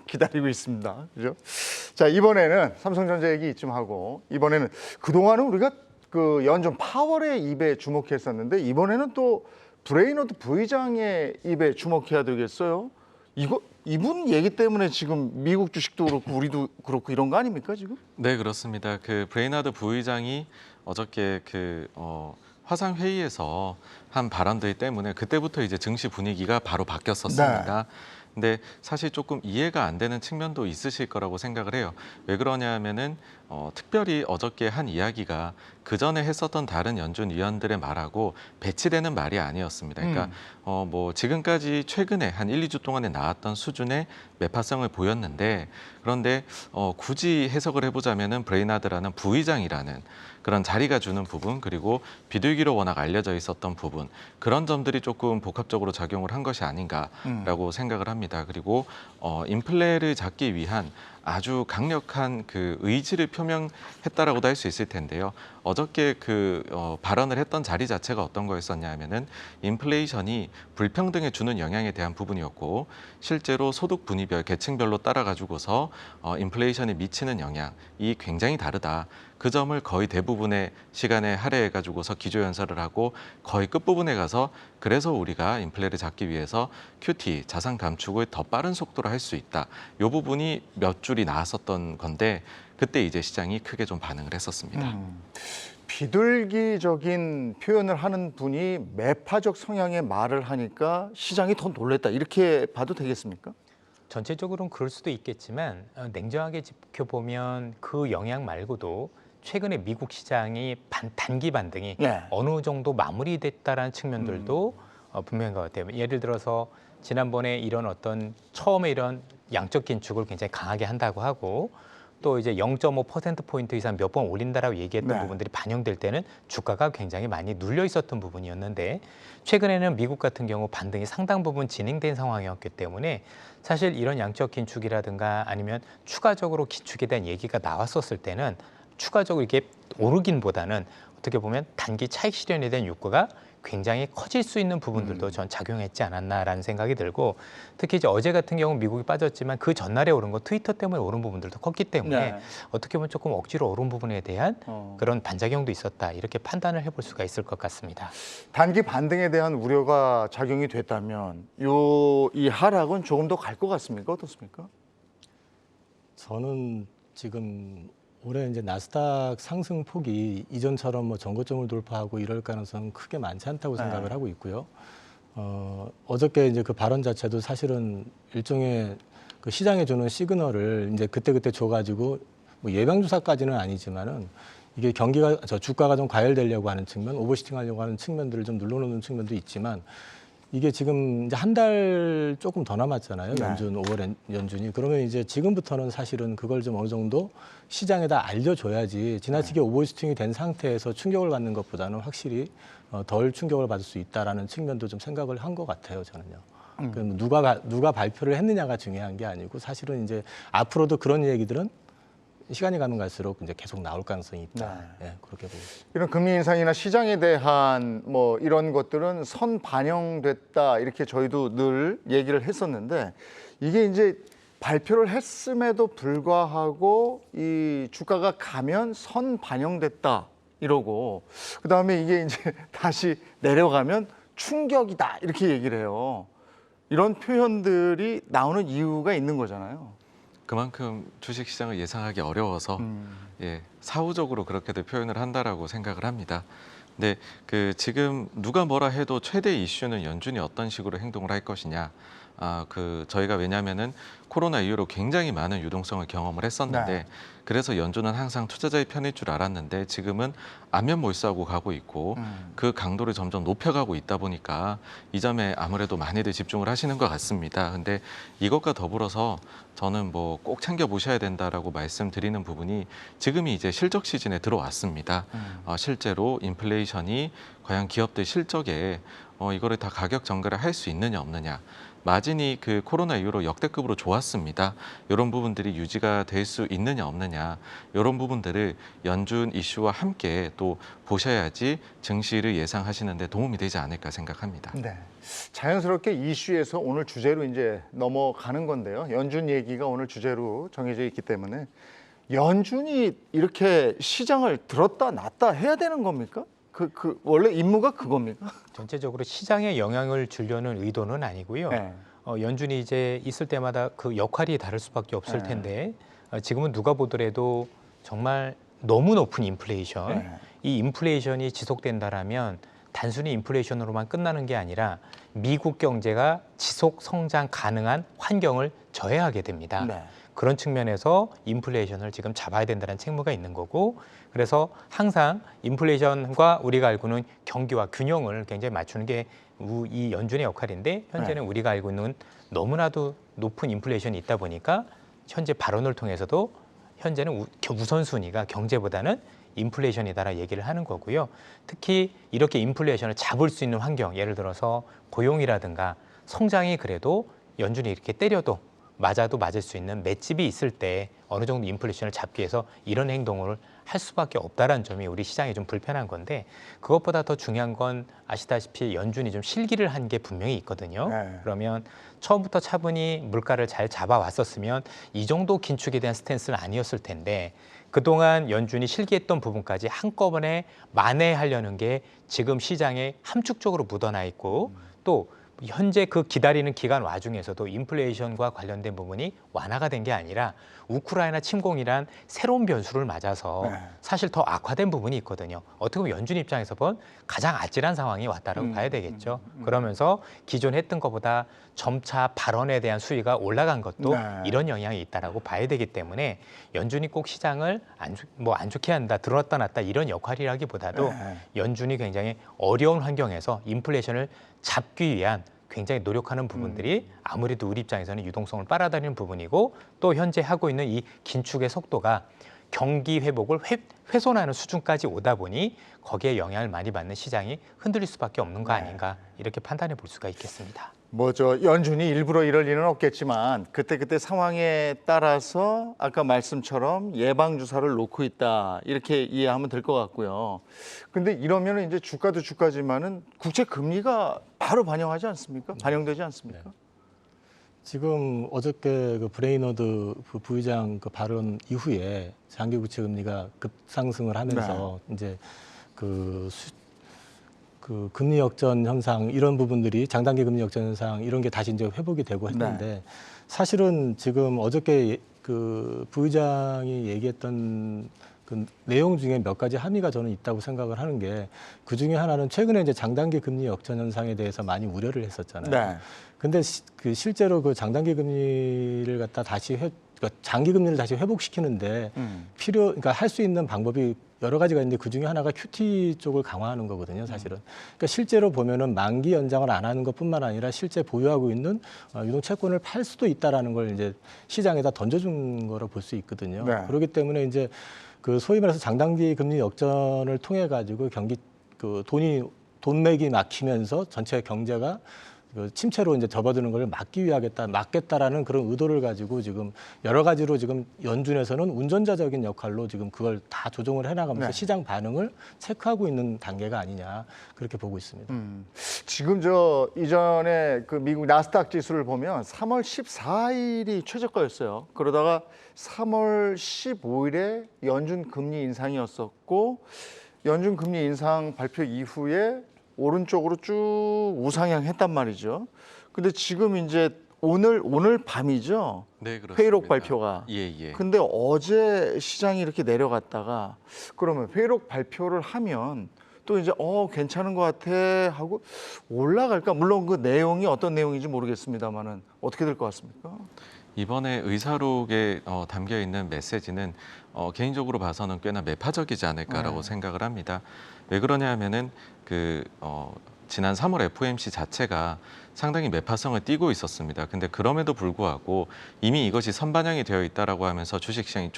기다리고 있습니다. 그죠? 자, 이번에는 삼성전자 얘기 이쯤 하고 이번에는 그동안은 우리가 그 연준 파월의 입에 주목했었는데 이번에는 또 브레이너드 부의장의 입에 주목해야 되겠어요. 이분 얘기 때문에 지금 미국 주식도 그렇고 우리도 그렇고 이런 거 아닙니까 지금? 네, 그렇습니다. 그 브레이나드 부의장이 어저께 화상 회의에서 한 발언들 때문에 그때부터 이제 증시 분위기가 바로 바뀌었었습니다. 근데 사실 조금 이해가 안 되는 측면도 있으실 거라고 생각을 해요. 왜 그러냐면은 특별히 어저께 한 이야기가 그 전에 했었던 다른 연준 위원들의 말하고 배치되는 말이 아니었습니다. 그러니까 뭐 지금까지 최근에 한 1, 2주 동안에 나왔던 수준의 매파성을 보였는데 그런데 굳이 해석을 해보자면은 브레이나드라는 부의장이라는 그런 자리가 주는 부분 그리고 비둘기로 워낙 알려져 있었던 부분 그런 점들이 조금 복합적으로 작용을 한 것이 아닌가라고 생각을 합니다. 그리고 인플레를 잡기 위한 아주 강력한 그 의지를 표명했다라고도 할 수 있을 텐데요. 어저께 발언을 했던 자리 자체가 어떤 거였었냐면은 인플레이션이 불평등에 주는 영향에 대한 부분이었고 실제로 소득 분위별 계층별로 따라 가지고서 인플레이션이 미치는 영향이 굉장히 다르다. 그 점을 거의 대부분의 시간에 할애해 가지고서 기조연설을 하고 거의 끝부분에 가서 그래서 우리가 인플레를 잡기 위해서 QT 자산 감축을 더 빠른 속도로 할 수 있다. 이 부분이 몇 줄이 나왔었던 건데 그때 이제 시장이 크게 좀 반응을 했었습니다. 비둘기적인 표현을 하는 분이 매파적 성향의 말을 하니까 시장이 더 놀랬다. 이렇게 봐도 되겠습니까? 전체적으로는 그럴 수도 있겠지만 냉정하게 지켜보면 그 영향 말고도 최근에 미국 시장이 단기 반등이 네. 어느 정도 마무리됐다라는 측면들도 분명한 것 같아요. 예를 들어서 지난번에 처음에 이런 양적 긴축을 굉장히 강하게 한다고 하고 또 이제 0.5%포인트 이상 몇 번 올린다라고 얘기했던 네. 부분들이 반영될 때는 주가가 굉장히 많이 눌려 있었던 부분이었는데 최근에는 미국 같은 경우 반등이 상당 부분 진행된 상황이었기 때문에 사실 이런 양적 긴축이라든가 아니면 추가적으로 긴축에 대한 얘기가 나왔었을 때는 추가적으로 이게 오르긴보다는 어떻게 보면 단기 차익 실현에 대한 욕구가 굉장히 커질 수 있는 부분들도 전 작용했지 않았나라는 생각이 들고 특히 이제 어제 같은 경우 미국이 빠졌지만 그 전날에 오른 거 트위터 때문에 오른 부분들도 컸기 때문에 네. 어떻게 보면 조금 억지로 오른 부분에 대한 그런 반작용도 있었다 이렇게 판단을 해볼 수가 있을 것 같습니다. 단기 반등에 대한 우려가 작용이 됐다면 이 하락은 조금 더 갈 것 같습니까? 어떻습니까? 저는 지금 올해 이제 나스닥 상승 폭이 이전처럼 뭐 전고점을 돌파하고 이럴 가능성은 크게 많지 않다고 생각을 하고 있고요. 어저께 이제 그 발언 자체도 사실은 일종의 그 시장에 주는 시그널을 이제 그때그때 줘가지고 뭐 예방주사까지는 아니지만은 이게 주가가 좀 과열되려고 하는 측면, 오버슈팅 하려고 하는 측면들을 좀 눌러놓는 측면도 있지만 이게 지금 이제 한 달 조금 더 남았잖아요. 네. 5월 연준이. 그러면 이제 지금부터는 사실은 그걸 좀 어느 정도 시장에다 알려줘야지 지나치게 오버슈팅이 된 상태에서 충격을 받는 것보다는 확실히 덜 충격을 받을 수 있다라는 측면도 좀 생각을 한 것 같아요. 저는요. 누가 발표를 했느냐가 중요한 게 아니고 사실은 이제 앞으로도 그런 얘기들은 시간이 가면 갈수록 이제 계속 나올 가능성이 있다. 네, 그렇게 보고 있습니다. 이런 금리 인상이나 시장에 대한 뭐 이런 것들은 선 반영됐다 이렇게 저희도 늘 얘기를 했었는데 이게 이제 발표를 했음에도 불구하고 이 주가가 가면 선 반영됐다 이러고 그다음에 이게 이제 다시 내려가면 충격이다 이렇게 얘기를 해요. 이런 표현들이 나오는 이유가 있는 거잖아요. 그만큼 주식시장을 예상하기 어려워서 사후적으로 그렇게들 표현을 한다라고 생각을 합니다. 근데 지금 누가 뭐라 해도 최대 이슈는 연준이 어떤 식으로 행동을 할 것이냐. 저희가 왜냐하면은 코로나 이후로 굉장히 많은 유동성을 경험을 했었는데 네. 그래서 연준은 항상 투자자의 편일 줄 알았는데 지금은 안면 몰수하고 가고 있고 그 강도를 점점 높여가고 있다 보니까 이 점에 아무래도 많이들 집중을 하시는 것 같습니다. 근데 이것과 더불어서 저는 뭐 꼭 챙겨 보셔야 된다라고 말씀드리는 부분이 지금이 이제 실적 시즌에 들어왔습니다. 실제로 인플레이션이 과연 기업들 실적에 이거를 다 가격 전가를 할 수 있느냐 없느냐. 마진이 그 코로나 이후로 역대급으로 좋았습니다. 이런 부분들이 유지가 될 수 있느냐 없느냐 이런 부분들을 연준 이슈와 함께 또 보셔야지 증시를 예상하시는 데 도움이 되지 않을까 생각합니다. 네. 자연스럽게 이슈에서 오늘 주제로 이제 넘어가는 건데요. 연준 얘기가 오늘 주제로 정해져 있기 때문에 연준이 이렇게 시장을 들었다 놨다 해야 되는 겁니까? 원래 임무가 그겁니까? 전체적으로 시장에 영향을 주려는 의도는 아니고요. 네. 연준이 이제 있을 때마다 그 역할이 다를 수밖에 없을 네. 텐데 지금은 누가 보더라도 정말 너무 높은 인플레이션, 네. 이 인플레이션이 지속된다라면 단순히 인플레이션으로만 끝나는 게 아니라 미국 경제가 지속 성장 가능한 환경을 저해하게 됩니다. 네. 그런 측면에서 인플레이션을 지금 잡아야 된다는 책무가 있는 거고, 그래서 항상 인플레이션과 우리가 알고는 경기와 균형을 굉장히 맞추는 게 이 연준의 역할인데, 현재는 우리가 알고 있는 너무나도 높은 인플레이션이 있다 보니까 현재 발언을 통해서도 현재는 우선순위가 경제보다는 인플레이션이다라 얘기를 하는 거고요. 특히 이렇게 인플레이션을 잡을 수 있는 환경, 예를 들어서 고용이라든가 성장이 그래도 연준이 이렇게 때려도 맞아도 맞을 수 있는 맷집이 있을 때 어느 정도 인플레이션을 잡기 위해서 이런 행동을 할 수밖에 없다라는 점이 우리 시장이 좀 불편한 건데, 그것보다 더 중요한 건 아시다시피 연준이 좀 실기를 한 게 분명히 있거든요. 네. 그러면 처음부터 차분히 물가를 잘 잡아왔었으면 이 정도 긴축에 대한 스탠스는 아니었을 텐데, 그동안 연준이 실기했던 부분까지 한꺼번에 만회하려는 게 지금 시장에 함축적으로 묻어나 있고, 또 현재 그 기다리는 기간 와중에서도 인플레이션과 관련된 부분이 완화가 된 게 아니라 우크라이나 침공이란 새로운 변수를 맞아서 네. 사실 더 악화된 부분이 있거든요. 어떻게 보면 연준 입장에서 본 가장 아찔한 상황이 왔다라고 봐야 되겠죠. 그러면서 기존 했던 것보다 점차 발언에 대한 수위가 올라간 것도 네. 이런 영향이 있다라고 봐야 되기 때문에 연준이 꼭 시장을 안 좋게 한다, 들었다 놨다 이런 역할이라기보다도 네. 연준이 굉장히 어려운 환경에서 인플레이션을 잡기 위한 굉장히 노력하는 부분들이 아무래도 우리 입장에서는 유동성을 빨아들이는 부분이고, 또 현재 하고 있는 이 긴축의 속도가 경기 회복을 훼손하는 수준까지 오다 보니 거기에 영향을 많이 받는 시장이 흔들릴 수밖에 없는 거 아닌가, 이렇게 판단해 볼 수가 있겠습니다. 연준이 일부러 이럴 일은 없겠지만 그때 상황에 따라서 아까 말씀처럼 예방 주사를 놓고 있다, 이렇게 이해하면 될 것 같고요. 근데 이러면 이제 주가도 주가지만은 국채 금리가 바로 반영하지 않습니까? 반영되지 않습니까? 지금 어저께 그 브레이너드 부의장 그 발언 이후에 장기 부채 금리가 급상승을 하면서 이제 그 금리 역전 현상, 이런 부분들이 장단기 금리 역전 현상 이런 게 다시 이제 회복이 되고 했는데, 사실은 지금 어저께 그 부의장이 얘기했던 그 내용 중에 몇 가지 함의가 저는 있다고 생각을 하는 게, 그 중에 하나는 최근에 이제 장단기 금리 역전 현상에 대해서 많이 우려를 했었잖아요. 네. 근데 실제로 그 장단기 금리를 갖다 그러니까 장기 금리를 다시 회복시키는데 그러니까 할 수 있는 방법이 여러 가지가 있는데, 그 중에 하나가 QT 쪽을 강화하는 거거든요, 사실은. 그러니까 실제로 보면은 만기 연장을 안 하는 것뿐만 아니라 실제 보유하고 있는 유동 채권을 팔 수도 있다라는 걸 이제 시장에다 던져준 거로 볼 수 있거든요. 네. 그렇기 때문에 이제 그 소위 말해서 장단기 금리 역전을 통해 가지고 돈맥이 막히면서 전체 경제가 그 침체로 이제 접어드는 걸 막겠다라는 그런 의도를 가지고 지금 여러 가지로 지금 연준에서는 운전자적인 역할로 지금 그걸 다 조정을 해나가면서 네. 시장 반응을 체크하고 있는 단계가 아니냐, 그렇게 보고 있습니다. 지금 이전에 그 미국 나스닥 지수를 보면 3월 14일이 최저가였어요. 그러다가 3월 15일에 연준 금리 인상이었었고, 연준 금리 인상 발표 이후에 오른쪽으로 쭉 우상향 했단 말이죠. 근데 지금 이제 오늘 밤이죠. 네, 그렇습니다. 회의록 발표가. 예. 근데 어제 시장이 이렇게 내려갔다가, 그러면 회의록 발표를 하면 또 이제 괜찮은 것 같아 하고 올라갈까? 물론 그 내용이 어떤 내용인지 모르겠습니다만은 어떻게 될 것 같습니까? 이번에 의사록에 담겨 있는 메시지는 개인적으로 봐서는 꽤나 매파적이지 않을까라고 생각을 합니다. 왜 그러냐 하면은 지난 3월 FOMC 자체가 상당히 매파성을 띠고 있었습니다. 근데 그럼에도 불구하고 이미 이것이 선반영이 되어 있다라고 하면서 주식시장이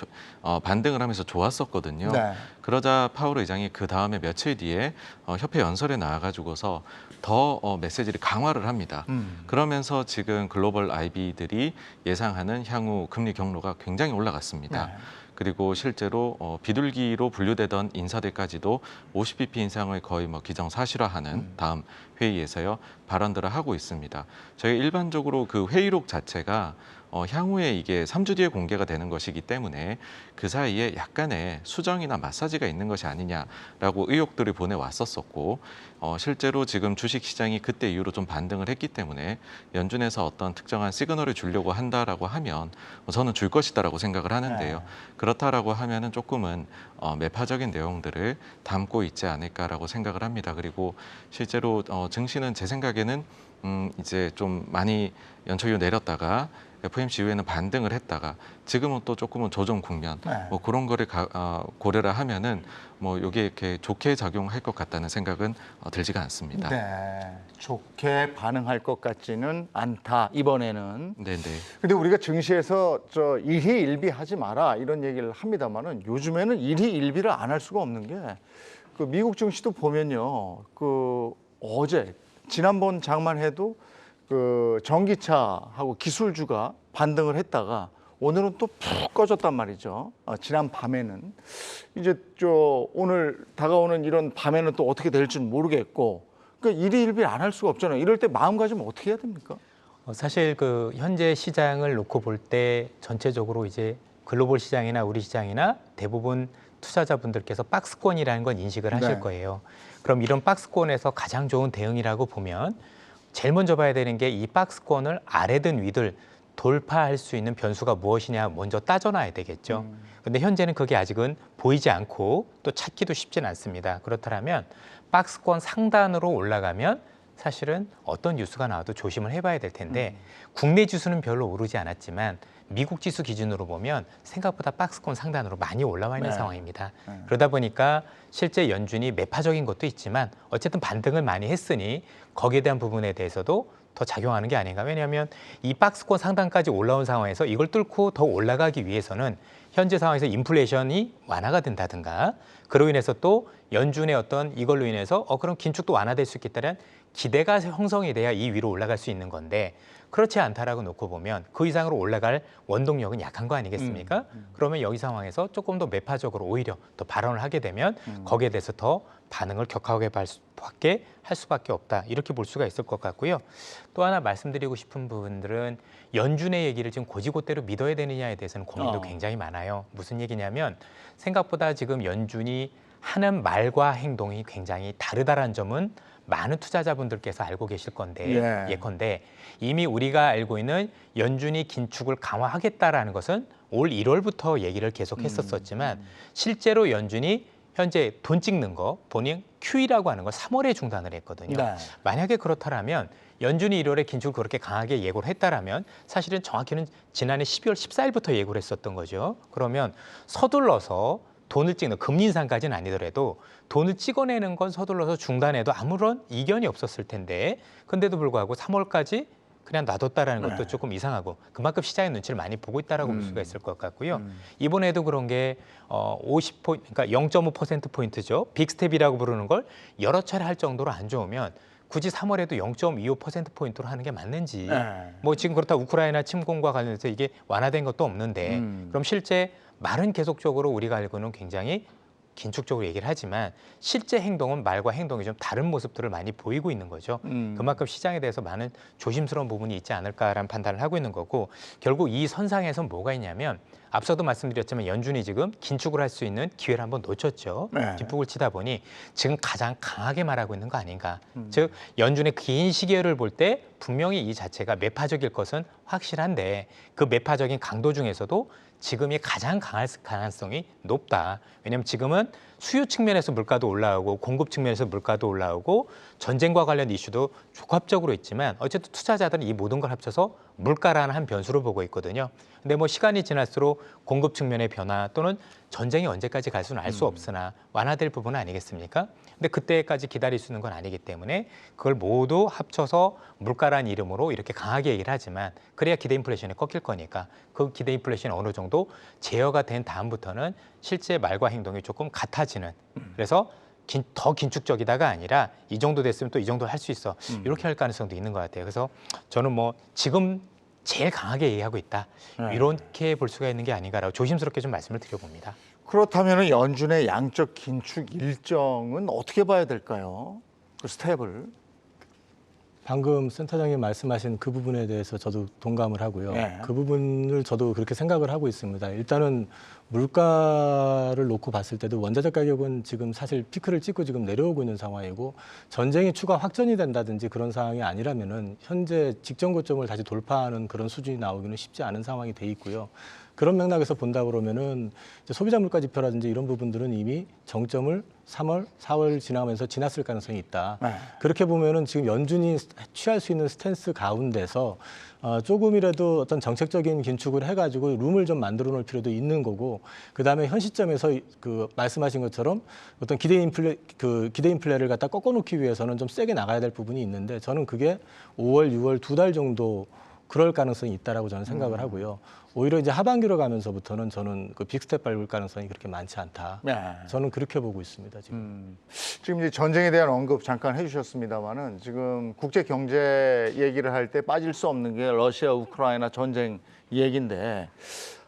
반등을 하면서 좋았었거든요. 네. 그러자 파월 의장이 그 다음에 며칠 뒤에 협회 연설에 나와가지고서 더 메시지를 강화를 합니다. 그러면서 지금 글로벌 IB들이 예상하는 향후 금리 경로가 굉장히 올라갔습니다. 네. 그리고 실제로 비둘기로 분류되던 인사들까지도 50bp 인상을 거의 기정사실화하는 다음 회의에서요 발언들을 하고 있습니다. 저희 일반적으로 그 회의록 자체가 향후에 이게 3주 뒤에 공개가 되는 것이기 때문에 그 사이에 약간의 수정이나 마사지가 있는 것이 아니냐라고 의혹들을 보내왔었었고 실제로 지금 주식시장이 그때 이후로 좀 반등을 했기 때문에 연준에서 어떤 특정한 시그널을 주려고 한다라고 하면 저는 줄 것이다라고 생각을 하는데요. 네. 그렇다라고 하면은 조금은 매파적인 내용들을 담고 있지 않을까라고 생각을 합니다. 그리고 실제로 증시는 제 생각에는 이제 좀 많이 연초이후 내렸다가 FOMC 이후에는 반등을 했다가 지금은 또 조금은 조정 국면 네. 그런 거를 고려를 하면은 이게 이렇게 좋게 작용할 것 같다는 생각은 들지가 않습니다. 네. 좋게 반응할 것 같지는 않다 이번에는. 네네. 근데 우리가 증시에서 일희일비 하지 마라 이런 얘기를 합니다만은 요즘에는 일희일비를 안 할 수가 없는 게 그 미국 증시도 보면요. 어제 지난번 장만 해도 전기차하고 기술주가 반등을 했다가 오늘은 또 푹 꺼졌단 말이죠. 지난 밤에는 이제 오늘 다가오는 이런 밤에는 또 어떻게 될지는 모르겠고 그러니까 일희일비 안 할 수가 없잖아요. 이럴 때 마음가짐 어떻게 해야 됩니까? 사실 현재 시장을 놓고 볼 때 전체적으로 이제 글로벌 시장이나 우리 시장이나 대부분 투자자분들께서 박스권이라는 건 인식을 하실 네. 거예요. 그럼 이런 박스권에서 가장 좋은 대응이라고 보면 제일 먼저 봐야 되는 게 이 박스권을 아래든 위든 돌파할 수 있는 변수가 무엇이냐 먼저 따져놔야 되겠죠. 근데 현재는 그게 아직은 보이지 않고 또 찾기도 쉽진 않습니다. 그렇다면 박스권 상단으로 올라가면 사실은 어떤 뉴스가 나와도 조심을 해봐야 될 텐데 국내 지수는 별로 오르지 않았지만 미국 지수 기준으로 보면 생각보다 박스권 상단으로 많이 올라와 있는 네. 상황입니다. 그러다 보니까 실제 연준이 매파적인 것도 있지만 어쨌든 반등을 많이 했으니 거기에 대한 부분에 대해서도 더 작용하는 게 아닌가. 왜냐하면 이 박스권 상단까지 올라온 상황에서 이걸 뚫고 더 올라가기 위해서는 현재 상황에서 인플레이션이 완화가 된다든가 그로 인해서 또 연준의 어떤 이걸로 인해서 그럼 긴축도 완화될 수 있겠다는 기대가 형성이 돼야 이 위로 올라갈 수 있는 건데 그렇지 않다라고 놓고 보면 그 이상으로 올라갈 원동력은 약한 거 아니겠습니까? 그러면 여기 상황에서 조금 더 매파적으로 오히려 더 발언을 하게 되면 거기에 대해서 더 반응을 격하게 할 수밖에 없다. 이렇게 볼 수가 있을 것 같고요. 또 하나 말씀드리고 싶은 부분들은 연준의 얘기를 지금 고지고대로 믿어야 되느냐에 대해서는 고민도 굉장히 많아요. 무슨 얘기냐면 생각보다 지금 연준이 하는 말과 행동이 굉장히 다르다는 점은 많은 투자자분들께서 알고 계실 건데 예컨대 이미 우리가 알고 있는 연준이 긴축을 강화하겠다라는 것은 올 1월부터 얘기를 계속했었지만 실제로 연준이 현재 돈 찍는 거 본인 QE라고 하는 걸 3월에 중단을 했거든요. 네. 만약에 그렇다면 연준이 1월에 긴축을 그렇게 강하게 예고를 했다라면 사실은 정확히는 지난해 12월 14일부터 예고를 했었던 거죠. 그러면 서둘러서 돈을 찍는 금리 인상까지는 아니더라도 돈을 찍어내는 건 서둘러서 중단해도 아무런 이견이 없었을 텐데 근데도 불구하고 3월까지 그냥 놔뒀다라는 것도 조금 이상하고 그만큼 시장의 눈치를 많이 보고 있다라고 볼 수가 있을 것 같고요. 이번에도 그런 게 그러니까 0.5%포인트죠. 빅스텝이라고 부르는 걸 여러 차례 할 정도로 안 좋으면 굳이 3월에도 0.25%포인트로 하는 게 맞는지 지금 그렇다고 우크라이나 침공과 관련해서 이게 완화된 것도 없는데 그럼 실제 말은 계속적으로 우리가 알고는 굉장히 긴축적으로 얘기를 하지만 실제 행동은 말과 행동이 좀 다른 모습들을 많이 보이고 있는 거죠. 그만큼 시장에 대해서 많은 조심스러운 부분이 있지 않을까라는 판단을 하고 있는 거고 결국 이 선상에서 뭐가 있냐면 앞서도 말씀드렸지만 연준이 지금 긴축을 할 수 있는 기회를 한번 놓쳤죠. 뒷북을 치다 보니 지금 가장 강하게 말하고 있는 거 아닌가. 즉 연준의 긴 시계를 볼 때 분명히 이 자체가 매파적일 것은 확실한데 그 매파적인 강도 중에서도 지금이 가장 강할 가능성이 높다. 왜냐하면 지금은 수요 측면에서 물가도 올라오고 공급 측면에서 물가도 올라오고 전쟁과 관련 이슈도 종합적으로 있지만 어쨌든 투자자들은 이 모든 걸 합쳐서 물가라는 한 변수로 보고 있거든요. 근데 뭐 시간이 지날수록 공급 측면의 변화 또는 전쟁이 언제까지 갈 수는 알 수 없으나 완화될 부분은 아니겠습니까? 근데 그때까지 기다릴 수 있는 건 아니기 때문에 그걸 모두 합쳐서 물가란 이름으로 이렇게 강하게 얘기를 하지만 그래야 기대 인플레이션이 꺾일 거니까 그 기대 인플레이션이 어느 정도 제어가 된 다음부터는 실제 말과 행동이 조금 같아지는 그래서 더 긴축적이다가 아니라 이 정도 됐으면 또 이 정도 할 수 있어 이렇게 할 가능성도 있는 것 같아요. 그래서 저는 뭐 지금 제일 강하게 얘기하고 있다 이렇게 볼 수가 있는 게 아닌가라고 조심스럽게 좀 말씀을 드려봅니다. 그렇다면 연준의 양적 긴축 일정은 어떻게 봐야 될까요? 그 스텝을. 방금 센터장님 말씀하신 그 부분에 대해서 저도 동감을 하고요. 네. 그 부분을 저도 그렇게 생각을 하고 있습니다. 일단은 물가를 놓고 봤을 때도 원자재 가격은 지금 사실 피크를 찍고 지금 내려오고 있는 상황이고 전쟁이 추가 확전이 된다든지 그런 상황이 아니라면은 현재 직전 고점을 다시 돌파하는 그런 수준이 나오기는 쉽지 않은 상황이 돼 있고요. 그런 맥락에서 본다 그러면은 이제 소비자 물가 지표라든지 이런 부분들은 이미 정점을 3월, 4월 지나면서 지났을 가능성이 있다. 네. 그렇게 보면은 지금 연준이 취할 수 있는 스탠스 가운데서 조금이라도 어떤 정책적인 긴축을 해가지고 룸을 좀 만들어 놓을 필요도 있는 거고, 그 다음에 현 시점에서 그 말씀하신 것처럼 어떤 기대 인플레를 갖다 꺾어놓기 위해서는 좀 세게 나가야 될 부분이 있는데 저는 그게 5월, 6월 2달 정도 그럴 가능성이 있다라고 저는 생각을 하고요. 오히려 이제 하반기로 가면서부터는 저는 그 빅스텝 밟을 가능성이 그렇게 많지 않다. 네. 저는 그렇게 보고 있습니다. 지금. 지금 이제 전쟁에 대한 언급 잠깐 해주셨습니다만은 지금 국제 경제 얘기를 할 때 빠질 수 없는 게 러시아 우크라이나 전쟁 얘기인데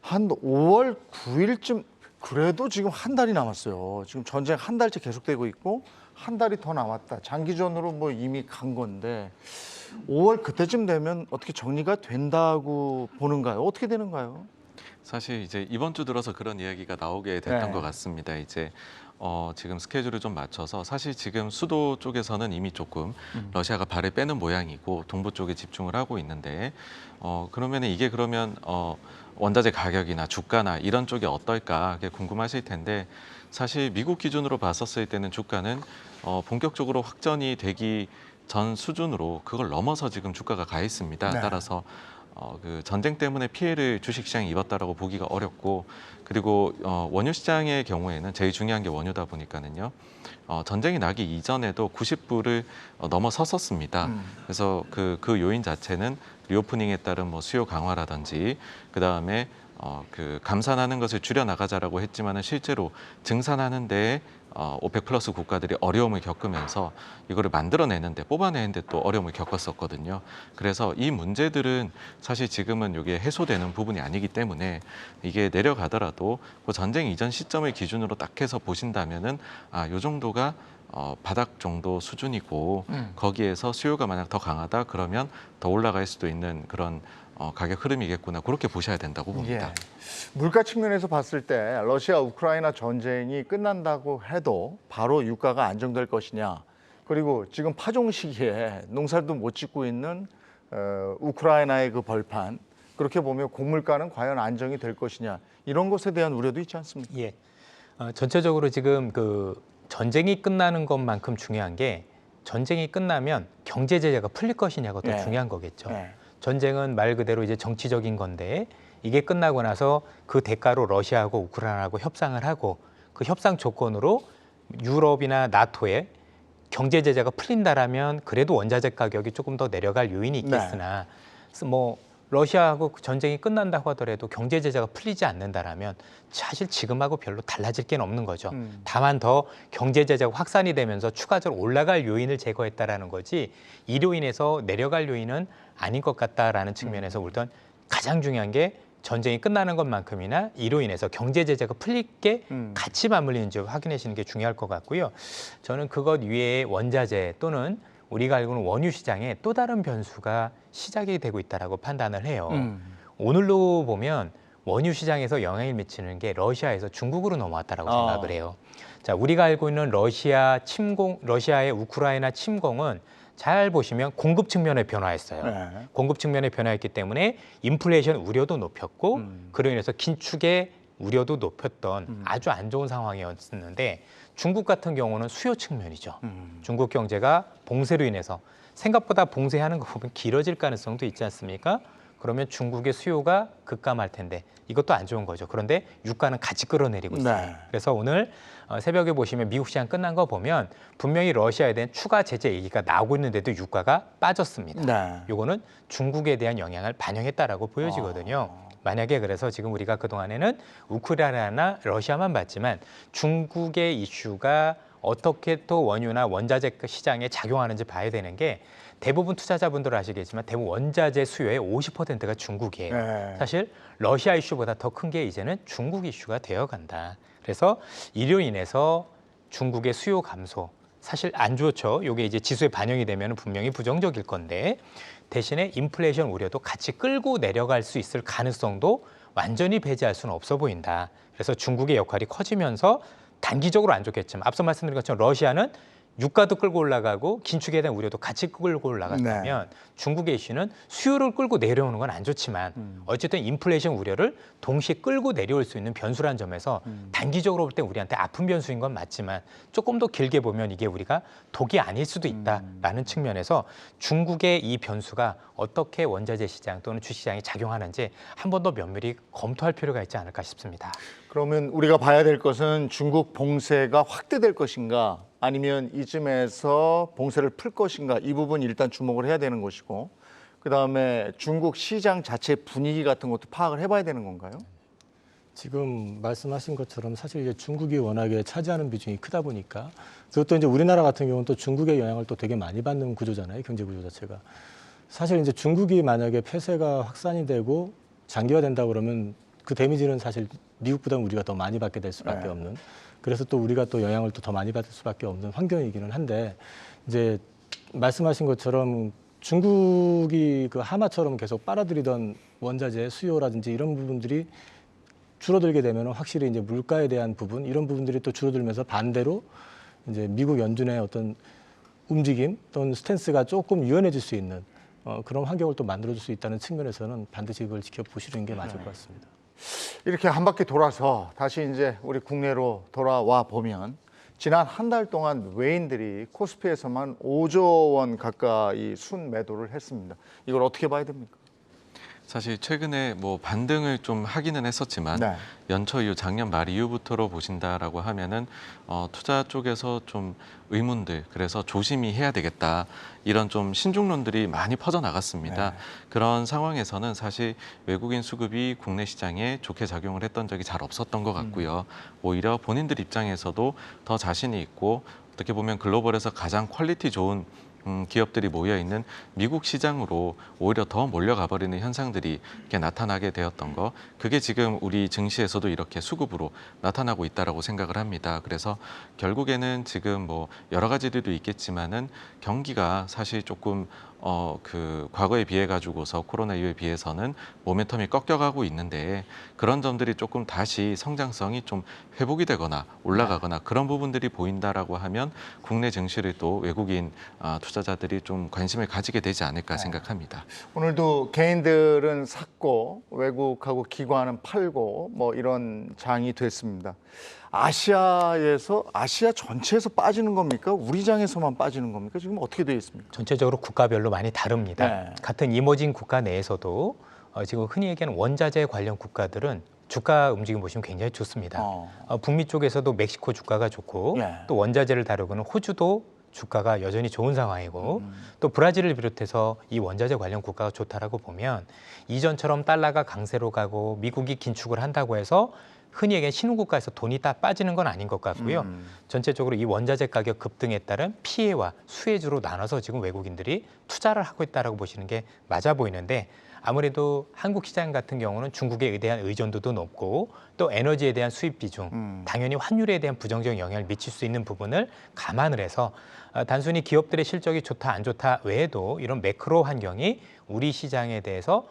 한 5월 9일쯤 그래도 지금 한 달이 남았어요. 지금 전쟁 한 달째 계속되고 있고 한 달이 더 남았다. 장기전으로 뭐 이미 간 건데 5월 그때쯤 되면 어떻게 정리가 된다고 보는가요? 어떻게 되는가요? 사실 이제 이번 주 들어서 그런 이야기가 나오게 됐던 네. 것 같습니다. 이제 지금 스케줄을 좀 맞춰서 사실 지금 수도 쪽에서는 이미 조금 러시아가 발을 빼는 모양이고 동부 쪽에 집중을 하고 있는데 그러면 이게 그러면 원자재 가격이나 주가나 이런 쪽이 어떨까 그게 궁금하실 텐데 사실 미국 기준으로 봤었을 때는 주가는 본격적으로 확전이 되기 전 수준으로 그걸 넘어서 지금 주가가 가 있습니다. 네. 따라서 그 전쟁 때문에 피해를 주식시장이 입었다라고 보기가 어렵고 그리고 원유 시장의 경우에는 제일 중요한 게 원유다 보니까는요. 전쟁이 나기 이전에도 90불을 넘어섰었습니다. 그래서 그 요인 자체는 리오프닝에 따른 뭐 수요 강화라든지 그 다음에 그 감산하는 것을 줄여 나가자라고 했지만은 실제로 증산하는 데에 오펙 플러스 국가들이 어려움을 겪으면서 이거를 만들어내는데 뽑아내는데 또 어려움을 겪었었거든요. 그래서 이 문제들은 사실 지금은 이게 해소되는 부분이 아니기 때문에 이게 내려가더라도 그 전쟁 이전 시점을 기준으로 딱 해서 보신다면은 요 정도가 바닥 정도 수준이고 거기에서 수요가 만약 더 강하다 그러면 더 올라갈 수도 있는 그런 가격 흐름이겠구나 그렇게 보셔야 된다고 봅니다. 예. 물가 측면에서 봤을 때 러시아 우크라이나 전쟁이 끝난다고 해도 바로 유가가 안정될 것이냐 그리고 지금 파종 시기에 농사도 못 짓고 있는 우크라이나의 그 벌판 그렇게 보면 곡물가는 과연 안정이 될 것이냐 이런 것에 대한 우려도 있지 않습니까? 예. 전체적으로 지금 그 전쟁이 끝나는 것만큼 중요한 게 전쟁이 끝나면 경제 제재가 풀릴 것이냐가 더 네. 중요한 거겠죠. 네. 전쟁은 말 그대로 이제 정치적인 건데 이게 끝나고 나서 그 대가로 러시아하고 우크라이나하고 협상을 하고 그 협상 조건으로 유럽이나 나토에 경제 제재가 풀린다라면 그래도 원자재 가격이 조금 더 내려갈 요인이 있겠으나 뭐 러시아하고 전쟁이 끝난다고 하더라도 경제 제재가 풀리지 않는다라면 사실 지금하고 별로 달라질 게 없는 거죠. 다만 더 경제 제재가 확산이 되면서 추가적으로 올라갈 요인을 제거했다라는 거지 이로 인해서 내려갈 요인은 아닌 것 같다라는 측면에서 우선 가장 중요한 게 전쟁이 끝나는 것만큼이나 이로 인해서 경제 제재가 풀릴 게 같이 맞물리는지 확인하시는 게 중요할 것 같고요. 저는 그것 위에 원자재 또는 우리가 알고 있는 원유 시장에 또 다른 변수가 시작이 되고 있다라고 판단을 해요. 오늘로 보면 원유 시장에서 영향을 미치는 게 러시아에서 중국으로 넘어왔다라고 생각을 해요. 자, 우리가 알고 있는 러시아의 우크라이나 침공은 잘 보시면 공급 측면에 변화했어요. 네. 공급 측면에 변화했기 때문에 인플레이션 우려도 높였고 그로 인해서 긴축의 우려도 높였던 아주 안 좋은 상황이었는데 중국 같은 경우는 수요 측면이죠. 중국 경제가 봉쇄로 인해서 생각보다 봉쇄하는 거 보면 길어질 가능성도 있지 않습니까? 그러면 중국의 수요가 급감할 텐데 이것도 안 좋은 거죠. 그런데 유가는 같이 끌어내리고 있어요. 네. 그래서 오늘 새벽에 보시면 미국 시장 끝난 거 보면 분명히 러시아에 대한 추가 제재 얘기가 나오고 있는데도 유가가 빠졌습니다. 네. 요거는 중국에 대한 영향을 반영했다라고 보여지거든요. 만약에 그래서 지금 우리가 그동안에는 우크라이나나 러시아만 봤지만 중국의 이슈가 어떻게 또 원유나 원자재 시장에 작용하는지 봐야 되는 게 대부분 투자자분들 아시겠지만 대부분 원자재 수요의 50%가 중국이에요. 네. 사실 러시아 이슈보다 더 큰 게 이제는 중국 이슈가 되어간다. 그래서 이로 인해서 중국의 수요 감소 사실 안 좋죠. 이게 이제 지수에 반영이 되면 분명히 부정적일 건데 대신에 인플레이션 우려도 같이 끌고 내려갈 수 있을 가능성도 완전히 배제할 수는 없어 보인다. 그래서 중국의 역할이 커지면서 단기적으로 안 좋겠지만 앞서 말씀드린 것처럼 러시아는 유가도 끌고 올라가고 긴축에 대한 우려도 같이 끌고 올라갔다면 중국의 이슈는 수요를 끌고 내려오는 건 안 좋지만 어쨌든 인플레이션 우려를 동시에 끌고 내려올 수 있는 변수라는 점에서 단기적으로 볼 때 우리한테 아픈 변수인 건 맞지만 조금 더 길게 보면 이게 우리가 독이 아닐 수도 있다라는 측면에서 중국의 이 변수가 어떻게 원자재 시장 또는 주식시장에 작용하는지 한 번 더 면밀히 검토할 필요가 있지 않을까 싶습니다. 그러면 우리가 봐야 될 것은 중국 봉쇄가 확대될 것인가 아니면 이쯤에서 봉쇄를 풀 것인가 이 부분 일단 주목을 해야 되는 것이고 그다음에 중국 시장 자체 분위기 같은 것도 파악을 해봐야 되는 건가요? 지금 말씀하신 것처럼 사실 이제 중국이 워낙에 차지하는 비중이 크다 보니까 그것도 이제 우리나라 같은 경우는 또 중국의 영향을 또 되게 많이 받는 구조잖아요. 경제 구조 자체가. 사실 이제 중국이 만약에 폐쇄가 확산이 되고 장기화된다 그러면 그 데미지는 사실 미국보다 우리가 더 많이 받게 될 수밖에 없는. 그래서 또 우리가 또 영향을 또 더 많이 받을 수밖에 없는 환경이기는 한데 이제 말씀하신 것처럼 중국이 그 하마처럼 계속 빨아들이던 원자재 수요라든지 이런 부분들이 줄어들게 되면 확실히 이제 물가에 대한 부분 이런 부분들이 또 줄어들면서 반대로 이제 미국 연준의 어떤 움직임 또는 스탠스가 조금 유연해질 수 있는 그런 환경을 또 만들어줄 수 있다는 측면에서는 반드시 그걸 지켜보시는 게 맞을 것 같습니다. 이렇게 한 바퀴 돌아서 다시 이제 우리 국내로 돌아와 보면 지난 한 달 동안 외인들이 코스피에서만 5조 원 가까이 순매도를 했습니다. 이걸 어떻게 봐야 됩니까? 사실 최근에 뭐 반등을 좀 하기는 했었지만 네. 연초 이후 작년 말 이후부터로 보신다라고 하면은 투자 쪽에서 좀 의문들 그래서 조심히 해야 되겠다 이런 좀 신중론들이 많이 퍼져 나갔습니다. 네. 그런 상황에서는 사실 외국인 수급이 국내 시장에 좋게 작용을 했던 적이 잘 없었던 것 같고요. 오히려 본인들 입장에서도 더 자신이 있고 어떻게 보면 글로벌에서 가장 퀄리티 좋은 기업들이 모여 있는 미국 시장으로 오히려 더 몰려가 버리는 현상들이 이렇게 나타나게 되었던 거, 그게 지금 우리 증시에서도 이렇게 수급으로 나타나고 있다라고 생각을 합니다. 그래서 결국에는 지금 뭐 여러 가지들도 있겠지만은 경기가 사실 조금 그 과거에 비해 가지고서 코로나 이후에 비해서는 모멘텀이 꺾여가고 있는데 그런 점들이 조금 다시 성장성이 좀 회복이 되거나 올라가거나 그런 부분들이 보인다라고 하면 국내 증시를 또 외국인 투자자들이 좀 관심을 가지게 되지 않을까 생각합니다. 오늘도 개인들은 샀고 외국하고 기관은 팔고 뭐 이런 장이 됐습니다. 아시아 전체에서 빠지는 겁니까? 우리 장에서만 빠지는 겁니까? 지금 어떻게 되어 있습니까? 전체적으로 국가별로 많이 다릅니다. 네. 같은 이머징 국가 내에서도 지금 흔히 얘기하는 원자재 관련 국가들은 주가 움직임 보시면 굉장히 좋습니다. 북미 쪽에서도 멕시코 주가가 좋고 네. 또 원자재를 다루고는 호주도 주가가 여전히 좋은 상황이고 또 브라질을 비롯해서 이 원자재 관련 국가가 좋다라고 보면 이전처럼 달러가 강세로 가고 미국이 긴축을 한다고 해서 흔히 얘기하는 신흥국가에서 돈이 다 빠지는 건 아닌 것 같고요. 전체적으로 이 원자재 가격 급등에 따른 피해와 수혜주로 나눠서 지금 외국인들이 투자를 하고 있다라고 보시는 게 맞아 보이는데 아무래도 한국 시장 같은 경우는 중국에 대한 의존도도 높고 또 에너지에 대한 수입 비중, 당연히 환율에 대한 부정적 영향을 미칠 수 있는 부분을 감안을 해서 단순히 기업들의 실적이 좋다 안 좋다 외에도 이런 매크로 환경이 우리 시장에 대해서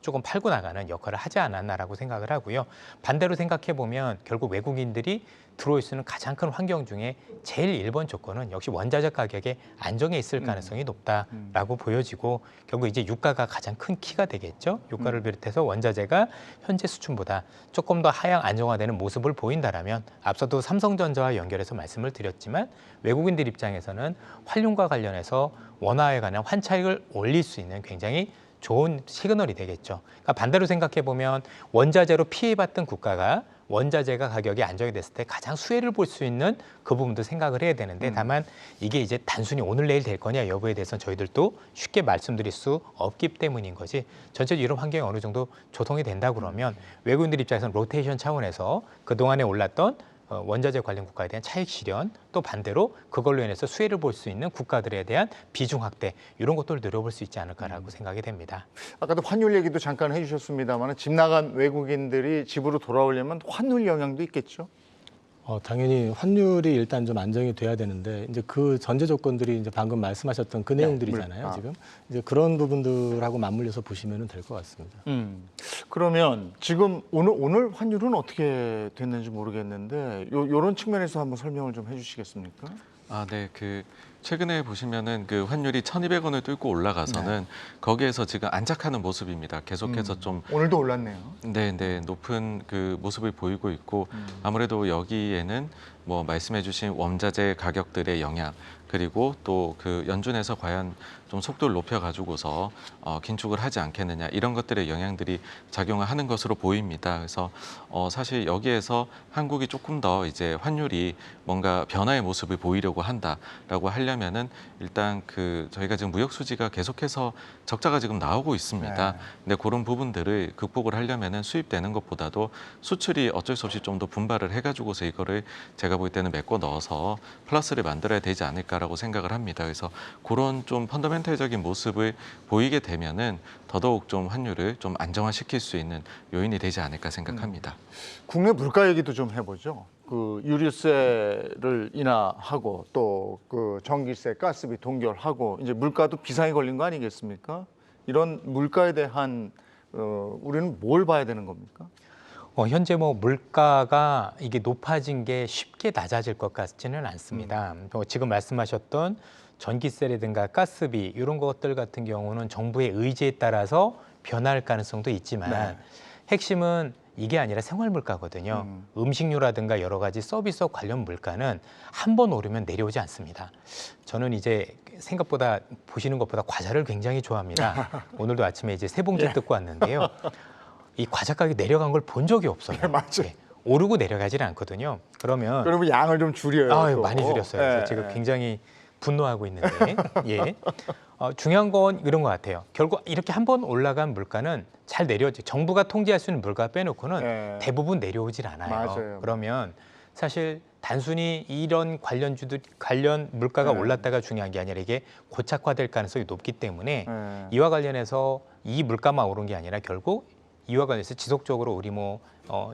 조금 팔고 나가는 역할을 하지 않았나라고 생각을 하고요. 반대로 생각해 보면 결국 외국인들이 들어올 수 있는 가장 큰 환경 중에 제일 1번 조건은 역시 원자재 가격의 안정에 있을 가능성이 높다라고 보여지고 결국 이제 유가가 가장 큰 키가 되겠죠. 유가를 비롯해서 원자재가 현재 수준보다 조금 더 하향 안정화되는 모습을 보인다라면 앞서도 삼성전자와 연결해서 말씀을 드렸지만 외국인들 입장에서는 환율과 관련해서 원화에 관한 환차익을 올릴 수 있는 굉장히 좋은 시그널이 되겠죠. 그러니까 반대로 생각해 보면 원자재로 피해봤던 국가가 원자재가 가격이 안정이 됐을 때 가장 수혜를 볼 수 있는 그 부분도 생각을 해야 되는데 다만 이게 이제 단순히 오늘 내일 될 거냐 여부에 대해서는 저희들도 쉽게 말씀드릴 수 없기 때문인 거지 전체적으로 이런 환경이 어느 정도 조성이 된다 그러면 외국인들 입장에서는 로테이션 차원에서 그동안에 올랐던 원자재 관련 국가에 대한 차익 실현 또 반대로 그걸로 인해서 수혜를 볼 수 있는 국가들에 대한 비중 확대 이런 것들을 노려볼 수 있지 않을까라고 생각이 됩니다. 아까도 환율 얘기도 잠깐 해주셨습니다만 집 나간 외국인들이 집으로 돌아오려면 환율 영향도 있겠죠? 당연히 환율이 일단 좀 안정이 돼야 되는데 이제 그 전제 조건들이 이제 방금 말씀하셨던 그 내용들이잖아요. 지금 이제 그런 부분들하고 맞물려서 보시면 될 것 같습니다. 그러면 지금 오늘 환율은 어떻게 됐는지 모르겠는데 요런 측면에서 한번 설명을 좀 해주시겠습니까? 네. 최근에 보시면은 그 환율이 1,200원을 뚫고 올라가서는 거기에서 지금 안착하는 모습입니다. 계속해서 좀 오늘도 올랐네요. 네, 높은 그 모습을 보이고 있고 아무래도 여기에는 뭐 말씀해주신 원자재 가격들의 영향 그리고 또 그 연준에서 과연 좀 속도를 높여가지고서 긴축을 하지 않겠느냐 이런 것들의 영향들이 작용을 하는 것으로 보입니다. 그래서 사실 여기에서 한국이 조금 더 이제 환율이 뭔가 변화의 모습을 보이려고 한다라고 하려면은 일단 저희가 지금 무역 수지가 계속해서 적자가 지금 나오고 있습니다. 네. 근데 그런 부분들을 극복을 하려면은 수입되는 것보다도 수출이 어쩔 수 없이 좀 더 분발을 해가지고서 이거를 제가 볼 때는 메꿔 넣어서 플러스를 만들어야 되지 않을까라고 생각을 합니다. 그래서 그런 좀 펀더멘탈적인 모습을 보이게 되면은 더더욱 좀 환율을 좀 안정화시킬 수 있는 요인이 되지 않을까 생각합니다. 국내 물가 얘기도 좀 해보죠. 그 유류세를 인하하고 또 그 전기세, 가스비 동결하고 이제 물가도 비상이 걸린 거 아니겠습니까? 이런 물가에 대한 우리는 뭘 봐야 되는 겁니까? 현재 물가가 이게 높아진 게 쉽게 낮아질 것 같지는 않습니다. 지금 말씀하셨던 전기세라든가 가스비 이런 것들 같은 경우는 정부의 의지에 따라서 변할 가능성도 있지만 핵심은 이게 아니라 생활 물가거든요. 음식료라든가 여러 가지 서비스 관련 물가는 한 번 오르면 내려오지 않습니다. 저는 이제 생각보다 보시는 것보다 과자를 굉장히 좋아합니다. 오늘도 아침에 이제 세 봉지 뜯고 왔는데요. 이 과자 가격이 내려간 걸 본 적이 없어요. 맞아요. 오르고 내려가지는 않거든요. 그러면 양을 좀 줄여요. 또. 많이 줄였어요. 그래서 지금 굉장히 분노하고 있는데 중요한 건 이런 것 같아요. 결국 이렇게 한 번 올라간 물가는 잘 내려오지. 정부가 통제할 수 있는 물가 빼놓고는 대부분 내려오질 않아요. 맞아요. 그러면 사실 단순히 이런 관련 물가가 올랐다가 중요한 게 아니라 이게 고착화될 가능성이 높기 때문에 이와 관련해서 이 물가만 오른 게 아니라 결국 이와 관련해서 지속적으로 우리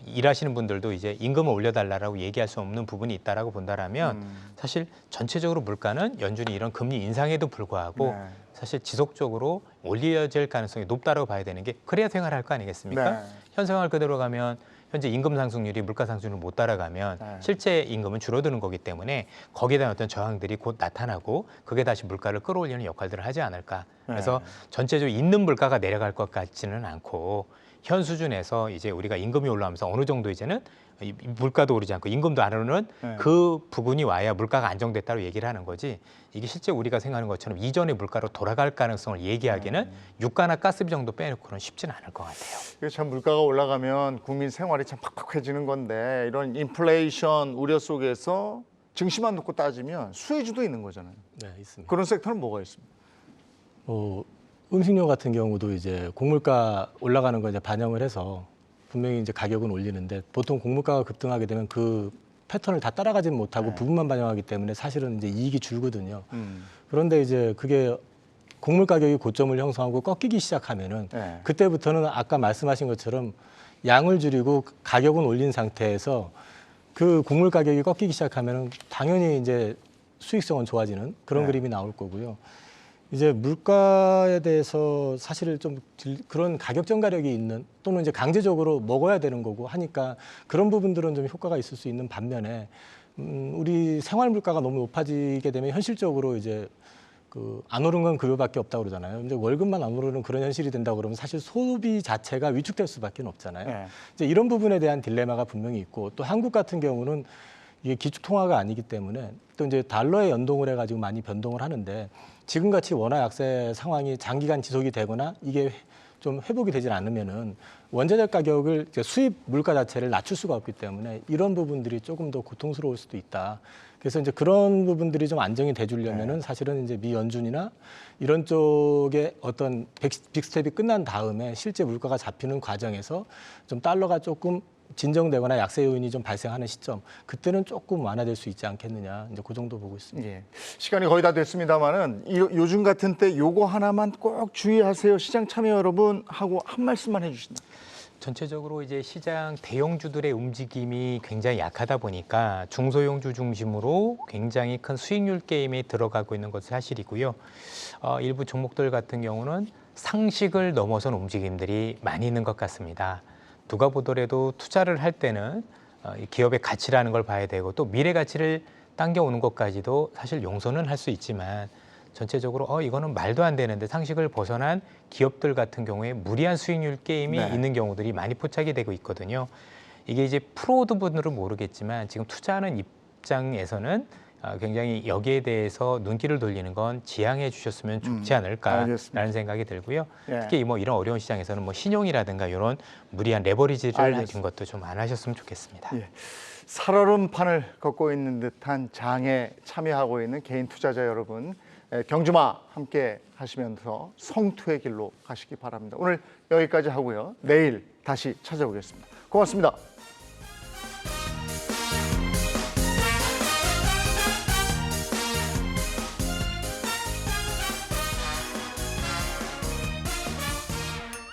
일하시는 분들도 이제 임금을 올려달라고 얘기할 수 없는 부분이 있다라고 본다라면 사실 전체적으로 물가는 연준이 이런 금리 인상에도 불구하고 사실 지속적으로 올려질 가능성이 높다라고 봐야 되는 게 그래야 생활할 거 아니겠습니까? 현 생활 그대로 가면 현재 임금 상승률이 물가 상승률을 못 따라가면 실제 임금은 줄어드는 거기 때문에 거기에 대한 어떤 저항들이 곧 나타나고 그게 다시 물가를 끌어올리는 역할들을 하지 않을까. 그래서 전체적으로 있는 물가가 내려갈 것 같지는 않고 현 수준에서 이제 우리가 임금이 올라오면서 어느 정도 이제는 물가도 오르지 않고 임금도 안 오르는 그 부분이 와야 물가가 안정됐다고 얘기를 하는 거지 이게 실제 우리가 생각하는 것처럼 이전의 물가로 돌아갈 가능성을 얘기하기는 유가나 가스비 정도 빼놓고는 쉽지는 않을 것 같아요. 이게 참 물가가 올라가면 국민 생활이 참 팍팍해지는 건데 이런 인플레이션 우려 속에서 증시만 놓고 따지면 수혜주도 있는 거잖아요. 네, 있습니다. 그런 섹터는 뭐가 있습니까? 음식료 같은 경우도 이제 곡물가 올라가는 거 이제 반영을 해서 분명히 이제 가격은 올리는데 보통 곡물가가 급등하게 되면 그 패턴을 다 따라가지는 못하고 부분만 반영하기 때문에 사실은 이제 이익이 줄거든요. 그런데 이제 그게 곡물 가격이 고점을 형성하고 꺾이기 시작하면은 그때부터는 아까 말씀하신 것처럼 양을 줄이고 가격은 올린 상태에서 그 곡물 가격이 꺾이기 시작하면은 당연히 이제 수익성은 좋아지는 그런 그림이 나올 거고요. 이제 물가에 대해서 사실 좀 그런 가격 전가력이 있는 또는 이제 강제적으로 먹어야 되는 거고 하니까 그런 부분들은 좀 효과가 있을 수 있는 반면에 우리 생활 물가가 너무 높아지게 되면 현실적으로 이제 그 안 오른 건 급여밖에 없다고 그러잖아요. 근데 월급만 안 오르는 그런 현실이 된다고 그러면 사실 소비 자체가 위축될 수밖에 없잖아요. 네. 이제 이런 부분에 대한 딜레마가 분명히 있고 또 한국 같은 경우는 이게 기축 통화가 아니기 때문에 또 이제 달러에 연동을 해가지고 많이 변동을 하는데 지금같이 원화 약세 상황이 장기간 지속이 되거나 이게 좀 회복이 되질 않으면은 원자재 가격을 이제 수입 물가 자체를 낮출 수가 없기 때문에 이런 부분들이 조금 더 고통스러울 수도 있다. 그래서 이제 그런 부분들이 좀 안정이 돼주려면은 사실은 이제 미 연준이나 이런 쪽에 어떤 빅스텝이 끝난 다음에 실제 물가가 잡히는 과정에서 좀 달러가 조금 진정되거나 약세 요인이 좀 발생하는 시점, 그때는 조금 완화될 수 있지 않겠느냐, 이제 그 정도 보고 있습니다. 예. 시간이 거의 다 됐습니다만은 요즘 같은 때 요거 하나만 꼭 주의하세요. 시장 참여 여러분 하고 한 말씀만 해주신다. 전체적으로 이제 시장 대형주들의 움직임이 굉장히 약하다 보니까 중소형주 중심으로 굉장히 큰 수익률 게임에 들어가고 있는 것은 사실이고요. 일부 종목들 같은 경우는 상식을 넘어선 움직임들이 많이 있는 것 같습니다. 누가 보더라도 투자를 할 때는 이 기업의 가치라는 걸 봐야 되고 또 미래 가치를 당겨오는 것까지도 사실 용서는 할 수 있지만 전체적으로 이거는 말도 안 되는데 상식을 벗어난 기업들 같은 경우에 무리한 수익률 게임이 네. 있는 경우들이 많이 포착이 되고 있거든요. 이게 이제 프로드 분들은 모르겠지만 지금 투자하는 입장에서는 굉장히 여기에 대해서 눈길을 돌리는 건 지양해 주셨으면 좋지 않을까라는 알겠습니다. 생각이 들고요. 예. 특히 뭐 이런 어려운 시장에서는 뭐 신용이라든가 이런 무리한 레버리지를 알겠습니다. 하신 것도 좀 안 하셨으면 좋겠습니다. 예. 살얼음판을 걷고 있는 듯한 장에 참여하고 있는 개인 투자자 여러분, 경주마 함께 하시면서 성투의 길로 가시기 바랍니다. 오늘 여기까지 하고요. 내일 다시 찾아오겠습니다. 고맙습니다.